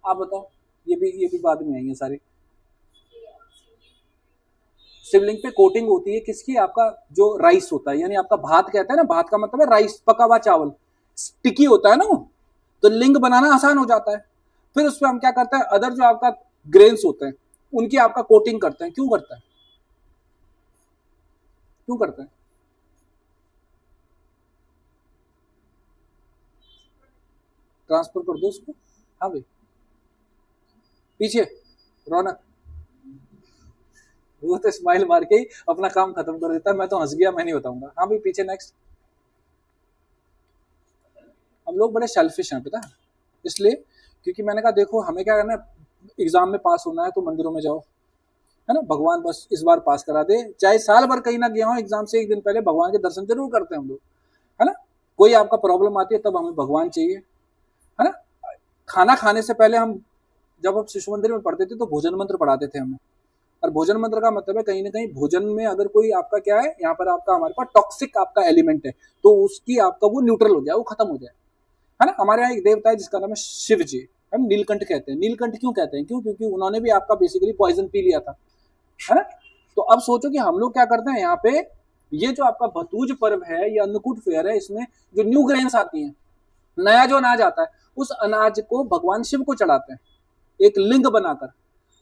A: आप बताओ, ये भी बाद में आई है सारी। शिवलिंग पे कोटिंग होती है किसकी? आपका जो राइस होता है, यानी आपका भात कहते हैं ना, भात का मतलब है राइस, पका हुआ चावल, स्टिकी होता है ना वो, तो लिंग बनाना आसान हो जाता है। फिर उस पर हम क्या करते हैं, अदर जो आपका ग्रेन्स होते हैं उनकी आपका कोटिंग करते हैं। क्यों करता है? क्यों करते हैं? ट्रांसफर कर दो उसको। हाँ भाई, पीछे रौनक, वो तो स्माइल मार के ही अपना काम खत्म कर देता है, मैं तो हंस गया, मैं नहीं बताऊंगा। हाँ भाई पीछे नेक्स्ट। हम लोग बड़े सेल्फिश हैं पता है, इसलिए क्योंकि मैंने कहा देखो हमें क्या करना है, एग्जाम में पास होना है तो मंदिरों में जाओ, है ना। भगवान बस इस बार पास करा दे, चाहे साल भर कहीं ना गया हो, एग्जाम से एक दिन पहले भगवान के दर्शन जरूर करते हैं हम लोग, है ना। कोई आपका प्रॉब्लम आती है तब हमें भगवान चाहिए, है ना। खाना खाने से पहले हम, जब हम शिशु मंदिर में पढ़ते थे तो भोजन मंत्र पढ़ाते थे हमें, और भोजन मंत्र का मतलब है कहीं ना कहीं भोजन में अगर कोई आपका क्या है, यहाँ पर आपका हमारे पास टॉक्सिक आपका एलिमेंट है तो उसकी आपका वो न्यूट्रल हो जाए, वो खत्म हो जाए, है ना। हमारे यहाँ एक देवता है जिसका नाम है शिव जी, हम नीलकंठ कहते हैं। नीलकंठ क्यों कहते हैं? क्यों? क्योंकि उन्होंने भी आपका बेसिकली पॉइजन पी लिया था, है ना। तो अब सोचो कि हम लोग क्या करते हैं यहाँ पे, ये जो आपका भतूज पर्व है, ये अन्नकूट फेयर है, इसमें जो न्यू ग्रेन्स आती हैं, नया जो अनाज आता है, उस अनाज को भगवान शिव को चढ़ाते हैं, एक लिंग बनाकर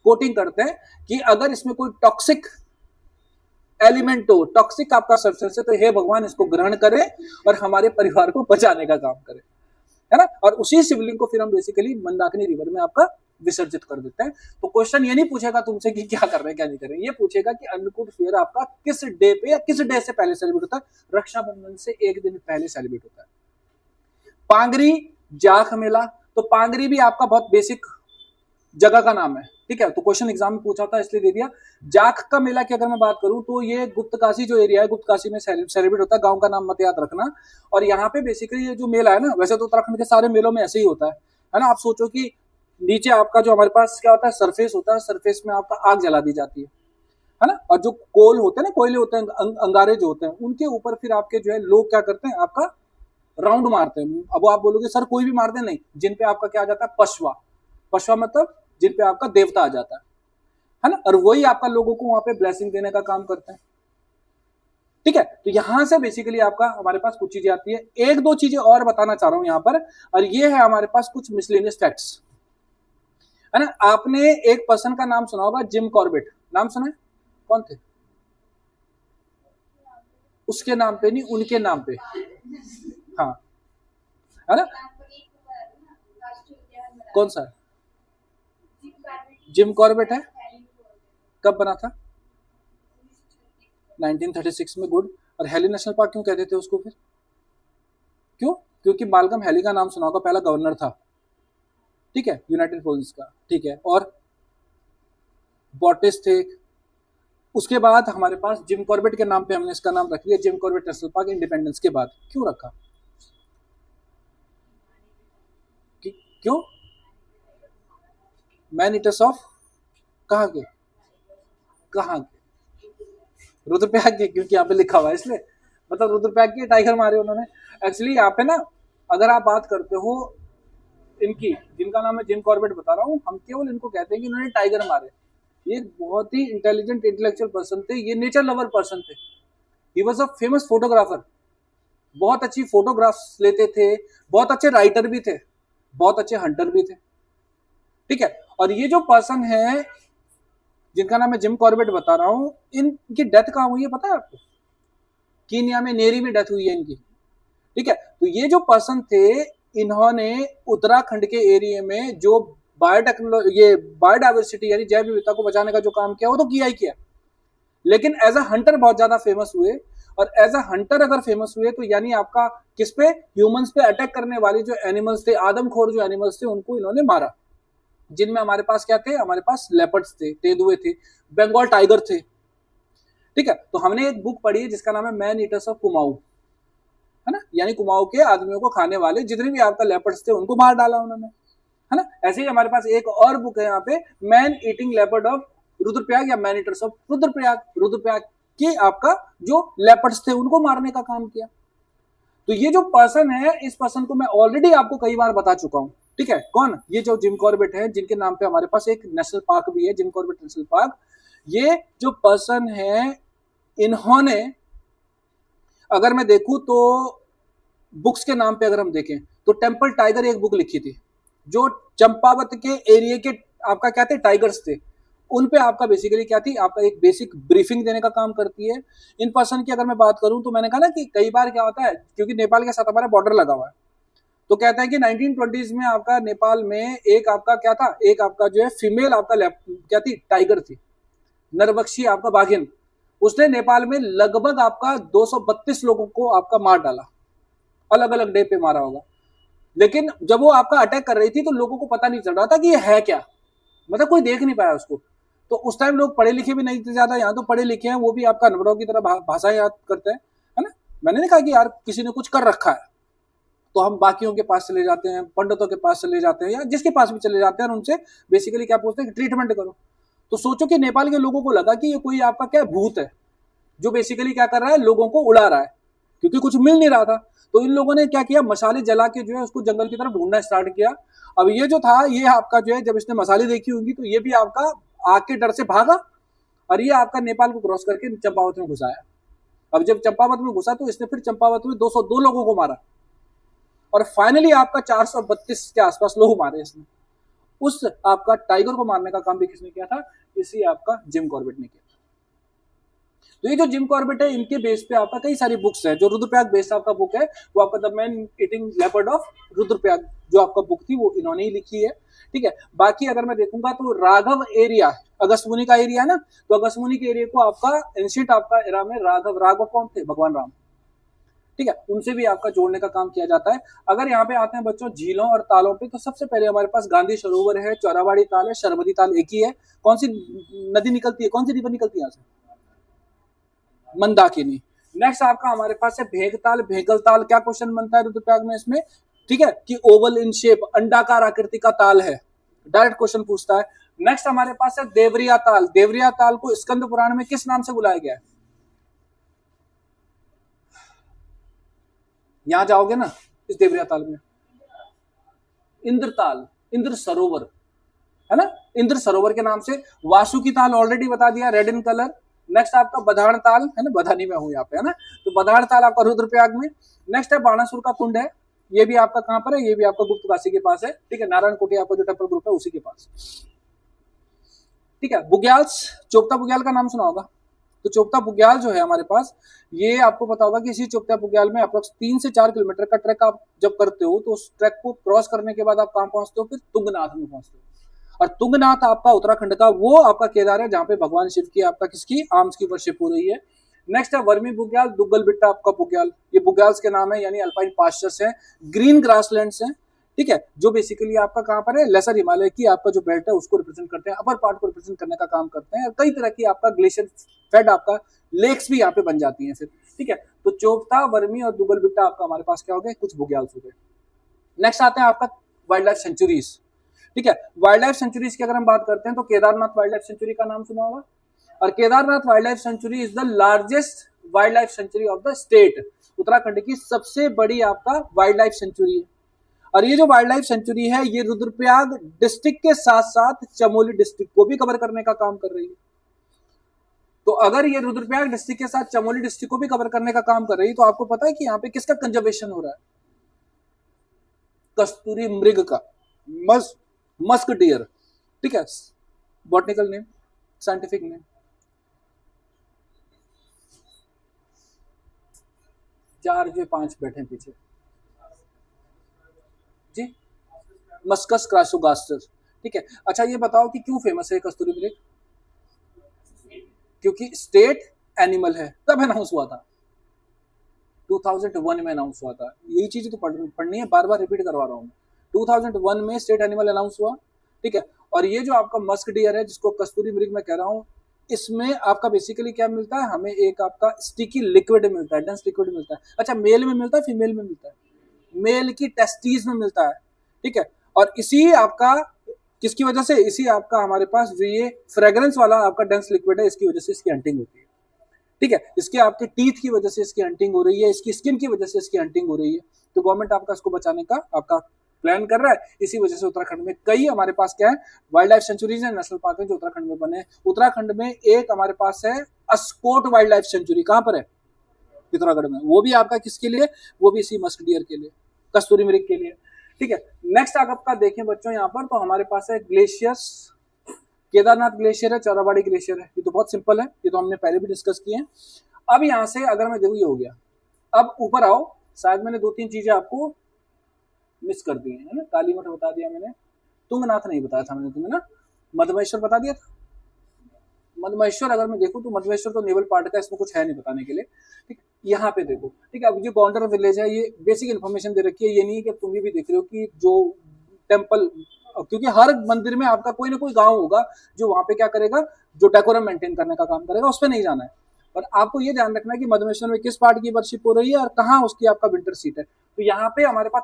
A: कोटिंग करते हैं कि अगर इसमें कोई टॉक्सिक एलिमेंट हो, टॉक्सिक आपका सब्सटेंस है, तो हे भगवान इसको ग्रहण करे और हमारे परिवार को बचाने का काम करे, है ना। और उसी शिवलिंग को फिर हम बेसिकली मंदाकिनी रिवर में आपका विसर्जित कर देते हैं। तो क्वेश्चन ये नहीं पूछेगा तुमसे कि क्या कर रहे हैं क्या नहीं कर रहे हैं, ये पूछेगा कि अन्नकूट फेयर आपका किस डे पे या किस डे से पहले सेलिब्रेट होता है? रक्षाबंधन से एक दिन पहले सेलिब्रेट होता है। पांगरी जाख मेला, तो पांगरी भी आपका बहुत बेसिक जगह का नाम है, ठीक है। तो क्वेश्चन एग्जाम में पूछा था इसलिए दे दिया। जाख का मेला की अगर मैं बात करूं तो ये गुप्त काशी जो एरिया है, गुप्त काशी में सेलिब्रेट होता है, गांव का नाम मत याद रखना। और यहाँ पे बेसिकली ये जो मेला है ना, वैसे तो उत्तराखंड के सारे मेलों में ऐसे ही होता है ना। आप सोचो कि नीचे आपका जो हमारे पास क्या होता है, सरफेस होता है, सरफेस में आपका आग जला दी जाती है ना। और जो कोल होते हैं ना, कोयले होते हैं, अंगारे जो होते हैं, उनके ऊपर फिर आपके जो है लोग क्या करते हैं, आपका राउंड मारते हैं। अब आप बोलोगे सर कोई भी मारते नहीं, जिन पे आपका क्या आ जाता है, पशवा, पशवा मतलब जिन पे आपका देवता आ जाता है ना, और वही आपका लोगों को वहां पे ब्लेसिंग देने का काम करते हैं, ठीक है। तो यहां से बेसिकली आपका हमारे पास कुछ चीजें आती है। एक दो चीजें और बताना चाह रहा हूं यहां पर, और ये है हमारे पास कुछ मिसलेनियस फैक्ट्स, है ना। आपने एक पर्सन का नाम सुना होगा, जिम कॉर्बेट, नाम सुना है? कौन थे? उसके नाम पे नहीं, उनके नाम पे, हाँ, है ना। कौन सा? जिम कॉर्बेट है। कब बना था? 1936 में, गुड। और हेली नेशनल पार्क क्यों कहते थे उसको फिर? क्यों? क्योंकि मालकम हेली का नाम सुना होगा, पहला गवर्नर था, ठीक है, यूनाइटेड प्रोविंस का, ठीक है। और बॉटिस थे। उसके बाद हमारे पास जिम कॉर्बेट के नाम पे हमने इसका नाम रख लिया, Jim Corbett national park, independence के बाद। क्यों रखा? क्यों? मैन ईटर्स ऑफ, कहाँ के? कहाँ के? रुद्रप्रयाग के, क्योंकि यहाँ पे लिखा हुआ है इसलिए, मतलब रुद्रप्रयाग के टाइगर मारे उन्होंने। एक्चुअली यहाँ पे ना, अगर आप बात करते हो इनकी, जिनका नाम है जिम कॉर्बेट बता रहा हूँ, हम केवल इनको कहते हैं कि इन्होंने टाइगर मारे, ये बहुत ही इंटेलिजेंट इंटेलेक्चुअल पर्सन थे, ये नेचर लवर पर्सन थे। He was a famous photographer, बहुत अच्छी फोटोग्राफ्स लेते थे, बहुत अच्छे राइटर भी थे, बहुत अच्छे हंटर भी थे। ठीक है, और ये जो पर्सन है जिनका नाम मैं जिम कॉर्बेट बता रहा हूं, इनकी डेथ कहां हुई है पता है आपको? कीनिया में नेरी में डेथ हुई है इनकी। ठीक है, तो ये जो पर्सन थे, इन्होंने उत्तराखंड के एरिया में जो ये बायोडाइवर्सिटी यानी जैव विविधता को बचाने का जो काम किया वो तो किया ही किया, लेकिन एज अ हंटर बहुत ज्यादा फेमस हुए। और एज अ हंटर अगर फेमस हुए तो यानी आपका किस पे, ह्यूमंस पे अटैक करने वाले जो एनिमल्स थे, आदमखोर जो एनिमल्स थे, उनको इन्होंने मारा। जिनमें हमारे पास क्या थे, हमारे पास लेपर्ड्स थे, तेंदुए थे, बंगाल टाइगर थे। ठीक है, तो हमने एक बुक पढ़ी है जिसका नाम है मैन ईटर्स ऑफ कुमाऊं, है ना, यानी कुमाऊं के आदमियों को खाने वाले जितने भी आपका लेपर्ड्स थे उनको मार डाला उन्होंने, है ना। ऐसे ही हमारे पास एक और बुक है यहाँ पे, man eating leopard of Rudraprayag या man eaters of Rudraprayag. Rudraprayag के आपका जो लेपर्ड्स थे उनको मारने का काम किया। तो ये जो पर्सन है, इस पर्सन को मैं ऑलरेडी आपको कई बार बता चुका हूं। ठीक है, कौन? ये जो जिम कॉर्बेट है, जिनके नाम पे हमारे पास एक नेशनल पार्क भी है, जिम कॉर्बेट नेशनल पार्क। ये जो पर्सन है, इन्होंने अगर मैं देखूं तो बुक्स के नाम पे अगर हम देखें तो टेम्पल टाइगर एक बुक लिखी थी, जो चंपावत के एरिया के आपका क्या थे, टाइगर्स थे, उन पे आपका बेसिकली क्या थी, आपका एक बेसिक ब्रीफिंग देने का काम करती है। इन पर्सन की अगर मैं बात करूं तो मैंने कहा ना कि कई बार क्या होता है, क्योंकि नेपाल के साथ हमारा बॉर्डर लगा हुआ है, तो कहते हैं कि 1920s में आपका नेपाल में एक आपका क्या था, एक आपका जो है फीमेल आपका क्या थी, टाइगर थी, नरबक्षी आपका बाघिन। उसने नेपाल में लगभग आपका 232 लोगों को आपका मार डाला, अलग अलग डे पे मारा होगा। लेकिन जब वो आपका अटैक कर रही थी तो लोगों को पता नहीं चल रहा था कि ये है क्या, मतलब कोई देख नहीं पाया उसको। तो उस टाइम लोग पढ़े लिखे भी नहीं थे ज्यादा, यहाँ तो पढ़े लिखे हैं, वो भी आपका अनपढ़ों की तरह भाषा याद करते हैं, है ना। मैंने नहीं कहा कि यार किसी ने कुछ कर रखा है तो हम बाकियों के पास चले जाते हैं, पंडितों के पास चले जाते हैं, या जिसके पास भी चले जाते हैं, और उनसे बेसिकली क्या पूछते हैं कि ट्रीटमेंट करो। तो सोचो कि नेपाल के लोगों को लगा कि ये कोई आपका क्या भूत है, जो बेसिकली क्या कर रहा है, लोगों को उड़ा रहा है, क्योंकि कुछ मिल नहीं रहा था। तो इन लोगों ने क्या किया, मसाले जला के जो है उसको जंगल की तरफ ढूंढना स्टार्ट किया। अब ये जो था, ये आपका जो है, जब इसने मसाले देखी होंगी तो ये भी आपका आग के डर से भागा, और ये आपका नेपाल को क्रॉस करके चंपावत में घुसाया। अब जब चंपावत में घुसा तो इसने फिर चंपावत में 202 लोगों को मारा, और फाइनली आपका 432 के आसपास लोग मारे इसने। उस आपका टाइगर को मारने का काम भी किसने किया था, इसी आपका जिम कॉर्बेट ने किया। तो ये जो जिम कॉर्बेट है, इनके बेस पे आपका कई सारी बुक्स है। जो रुद्रप्रयाग बेस्ड आपका बुक है वो आपका the man eating leopard of Rudraprayag जो आपका बुक थी वो इन्होंने ही लिखी है। ठीक है, बाकी अगर मैं देखूंगा तो राघव एरिया, अगस्त्यमुनि का एरिया है ना, तो अगस्त्यमुनि के एरिया को आपका एंशिएंट आपका एरा में राघव कौन थे, भगवान राम। ठीक है, उनसे भी आपका जोड़ने का काम किया जाता है। अगर यहाँ पे आते हैं बच्चों झीलों और तालों पे, तो सबसे पहले हमारे पास गांधी सरोवर है, चौराबाड़ी ताल है, शरबती ताल एक ही है। कौन सी नदी निकलती है, कौन सी रिवर निकलती है यहाँ से, मंदाकिनी। नेक्स्ट आपका हमारे पास है भेगताल, भेगलताल। क्या क्वेश्चन बनता है रुद्रप्रयाग में इसमें, ठीक है, कि ओवल इन शेप, अंडाकार आकृति का ताल है, डायरेक्ट क्वेश्चन पूछता है। नेक्स्ट हमारे पास है देवरिया ताल। देवरिया ताल को स्कंद पुराण में किस नाम से बुलाया गया है, यहां जाओगे ना इस देवरिया ताल में, इंद्रताल, इंद्र सरोवर, है ना, इंद्र सरोवर के नाम से। वासुकी ताल ऑलरेडी बता दिया, रेड इन कलर। नेक्स्ट आपका बधान ताल है ना, बधानी में हूं यहाँ पे, है ना, तो बधान ताल आपका रुद्रप्रयाग में। नेक्स्ट है बाणासुर का कुंड है, ये भी आपका कहां पर है, ये भी आपका गुप्तकाशी के पास है। ठीक है, नारायण कोटी आपका जो टेम्पल ग्रुप है उसी के पास। ठीक है, बुग्याल्स, चोपता बुग्याल का नाम सुना होगा। तो चोपता बुग्याल जो है हमारे पास, ये आपको पता होगा कि इसी चोपता बुग्याल में अप्रोक्स 3 से 4 किलोमीटर का ट्रैक आप जब करते हो तो उस ट्रैक को क्रॉस करने के बाद आप कहां पहुंचते हो, फिर तुंगनाथ में पहुंचते हो। और तुंगनाथ आपका उत्तराखंड का वो आपका केदार है जहां पे भगवान शिव की आपका किसकी आर्म्स की वर्शिप हो रही है। नेक्स्ट है वर्मी बुग्याल, दुग्गल बिट्टा आपका बुग्याल, ये बुग्याल्स के नाम है, यानी अल्पाइन पास्चर्स है, ग्रीन ग्रासलैंड्स हैं। ठीक है, जो बेसिकली आपका कहां पर है, लेसर हिमालय की आपका जो बेल्ट है उसको रिप्रेजेंट करते हैं, अपर पार्ट को रिप्रेजेंट करने का काम करते हैं। और कई तरह की आपका ग्लेशियर फेड आपका लेक्स भी यहाँ पे बन जाती हैं फिर। ठीक है, तो चोपता, वर्मी और दुग्गल बिट्टा आपका हमारे पास क्या हो गए, कुछ बुग्याल्स हो गए। नेक्स्ट आते हैं आपका वाइल्ड लाइफ सेंचुरीज। ठीक है, वाइल्ड लाइफ सेंचुरीज की अगर हम बात करते हैं तो केदारनाथ वाइल्ड लाइफ सेंचुरी का नाम सुना होगा, और Kedarnath wild life sanctuary is the largest wild life sanctuary of the state. Uttarakhand की सबसे बड़ी आपका वाइल्ड लाइफ सेंचुरी है। और ये जो वाइल्ड लाइफ सेंचुरी है ये रुद्रप्रयाग डिस्ट्रिक्ट के साथ साथ चमोली डिस्ट्रिक्ट को भी कवर करने का काम कर रही है। तो अगर ये रुद्रप्रयाग डिस्ट्रिक्ट के साथ चमोली डिस्ट्रिक्ट को भी कवर करने का काम कर रही है तो आपको पता है कि यहाँ पे किसका कंजर्वेशन हो रहा है? कस्तूरी मृग का, मस्क डियर, ठीक है, बॉटनिकल नेम, साइंटिफिक नेम। चार जो 5 बैठे पीछे जी, मस्कस क्रासोगास्टर, ठीक है। अच्छा ये बताओ कि क्यों फेमस है कस्तूरी मृग? क्योंकि स्टेट एनिमल है। कब अनाउंस हुआ था? 2001 में अनाउंस हुआ था। यही चीज तो पढ़नी है, बार बार रिपीट करवा रहा हूँ। 2001 में स्टेट एनिमल अनाउंस हुआ, ठीक है। और ये जो आपका मस्क डियर है जिसको कस्तूरी मृग मैं कह रहा हूँ, इसमें आपका बेसिकली क्या मिलता है? हमें एक आपका स्टिकी लिक्विड मिलता है, डेंस लिक्विड मिलता है। अच्छा मेल में मिलता है फीमेल में मिलता है? मेल की टेस्टीज में मिलता है, ठीक है। और इसी आपका किसकी वजह से? इसी आपका हमारे पास जो ये फ्रेग्रेंस वाला आपका डेंस लिक्विड है इसकी वजह से इसकी हंटिंग होती है, ठीक है। इसके आपके टीथ की वजह से इसकी हंटिंग हो रही है, इसकी स्किन की वजह से इसकी हंटिंग हो रही है। तो गवर्नमेंट आपका इसको बचाने का आपका प्लान कर रहा है। इसी वजह से उत्तराखंड में कई हमारे पास क्या है, वाइल्ड लाइफ सेंचुरीज है, नेशनल पार्क है जो उत्तराखंड में बने। उत्तराखंड में एक हमारे पास है अस्कोट वाइल्ड लाइफ सेंचुरी। कहां पर है? पिथौरागढ़ में। वो भी आपका किसके लिए? वो भी इसी मस्क डियर के लिए, कस्तूरी मृग के लिए, ठीक है। नेक्स्ट आपका देखें बच्चों यहाँ पर, तो हमारे पास है ग्लेशियर्स। केदारनाथ ग्लेशियर है, चौराबाड़ी ग्लेशियर है। ये तो बहुत सिंपल है, ये तो हमने पहले भी डिस्कस किए हैं। अब यहाँ से अगर मैं देखूँ ये हो गया, अब ऊपर आओ। शायद मैंने 2-3 चीजें आपको मिस कर दी है ना। काली मठ बता दिया मैंने, तुंगनाथ नहीं बताया था मैंने तुम्हें ना, मधमेश्वर बता दिया था। मधमेश्वर अगर मैं देखूं तो मधमेश्वर तो नेवल पार्ट का, इसमें कुछ है नहीं बताने के लिए, ठीक। यहाँ पे देखो, ठीक है। अब जो गौंडर विलेज है ये बेसिक इन्फॉर्मेशन दे रखी है। ये नहीं है कि तुम भी देख रहे हो कि जो टेम्पल, क्योंकि हर मंदिर में आपका कोई ना कोई गांव होगा जो वहां पे क्या करेगा, जो डेकोरम मेंटेन करने का काम करेगा, उस पर नहीं जाना है। और आपको ये ध्यान रखना है कि मधमेश्वर में किस पार्ट की वर्शिप हो रही है और कहाँ उसकी आपका विंटर सीट है। तो यहाँ पे हमारे पास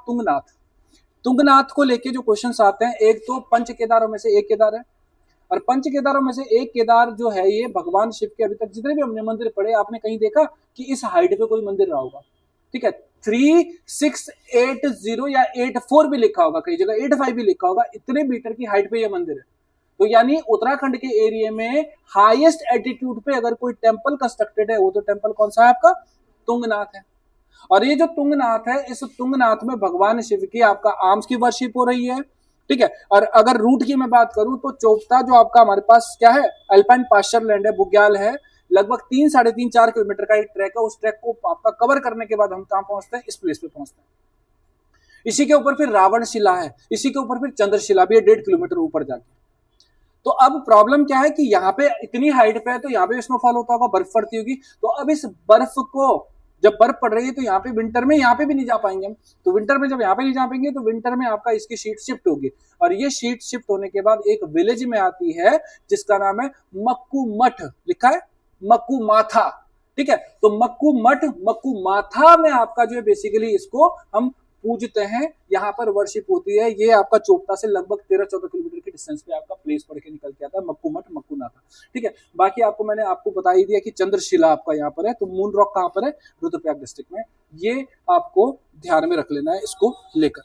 A: तुंगनाथ को लेके जो क्वेश्चंस आते हैं, एक तो पंच केदारों में से एक केदार है, और पंच केदारों में से एक केदार जो है ये भगवान शिव के अभी तक जितने भी हमने मंदिर पढ़े, आपने कहीं देखा कि इस हाइट पे कोई मंदिर रहा होगा, ठीक है। 3680 या 84 भी लिखा होगा, कई जगह 85 भी लिखा होगा, इतने मीटर की हाइट पे ये मंदिर है। तो यानी उत्तराखंड के एरिया में हाईएस्ट एल्टीट्यूड पे अगर कोई टेंपल कंस्ट्रक्टेड है, वो तो टेंपल कौन सा है आपका? तुंगनाथ है। और ये जो तुंगनाथ है, इस तुंगनाथ में भगवान शिव की आपका आर्म्स की वर्शिप हो रही है, ठीक है। और अगर रूट की मैं बात करूं तो चोपता जो आपका हमारे पास क्या है, अल्पाइन पास्चर लैंड है, बुग्याल है, लगभग 3-3.5-4 किलोमीटर का एक ट्रैक है। उस ट्रैक को आपका कवर करने के बाद हम कहां पहुंचते हैं? इस प्लेस पे पहुंचते हैं। इसी के ऊपर फिर रावण शिला है, इसी के ऊपर फिर चंद्रशिला भी है 1.5 किलोमीटर ऊपर जाके। तो अब प्रॉब्लम क्या है कि यहाँ पे इतनी हाइट पे है तो यहाँ पे स्नोफॉल होता होगा, बर्फ पड़ती होगी। तो अब इस बर्फ को, जब बर्फ पड़ रही है तो यहाँ पे विंटर में यहाँ पे भी नहीं जा पाएंगे हम। तो विंटर में जब यहाँ पे नहीं जा पाएंगे तो विंटर में आपका इसकी शीट शिफ्ट होगी, और ये शीट शिफ्ट होने के बाद एक विलेज में आती है जिसका नाम है मक्कू मठ, लिखा है मक्कू माथा, ठीक है। तो मक्कू मठ, मक्कू माथा में आपका जो है बेसिकली इसको हम पूजते हैं, यहाँ पर वर्शिप होती है। ये आपका चोपता से लगभग 13-14 किलोमीटर के डिस्टेंस पे आपका प्लेस पढ़ के निकल के आता है, मक्कू मठ, मक्कू नाथा, ठीक है। बाकी आपको मैंने आपको बता ही दिया कि चंद्रशिला आपका यहाँ पर है। तो मून रॉक कहाँ पर है? रुद्रप्रयाग डिस्ट्रिक्ट में। ये आपको ध्यान में रख लेना है इसको लेकर।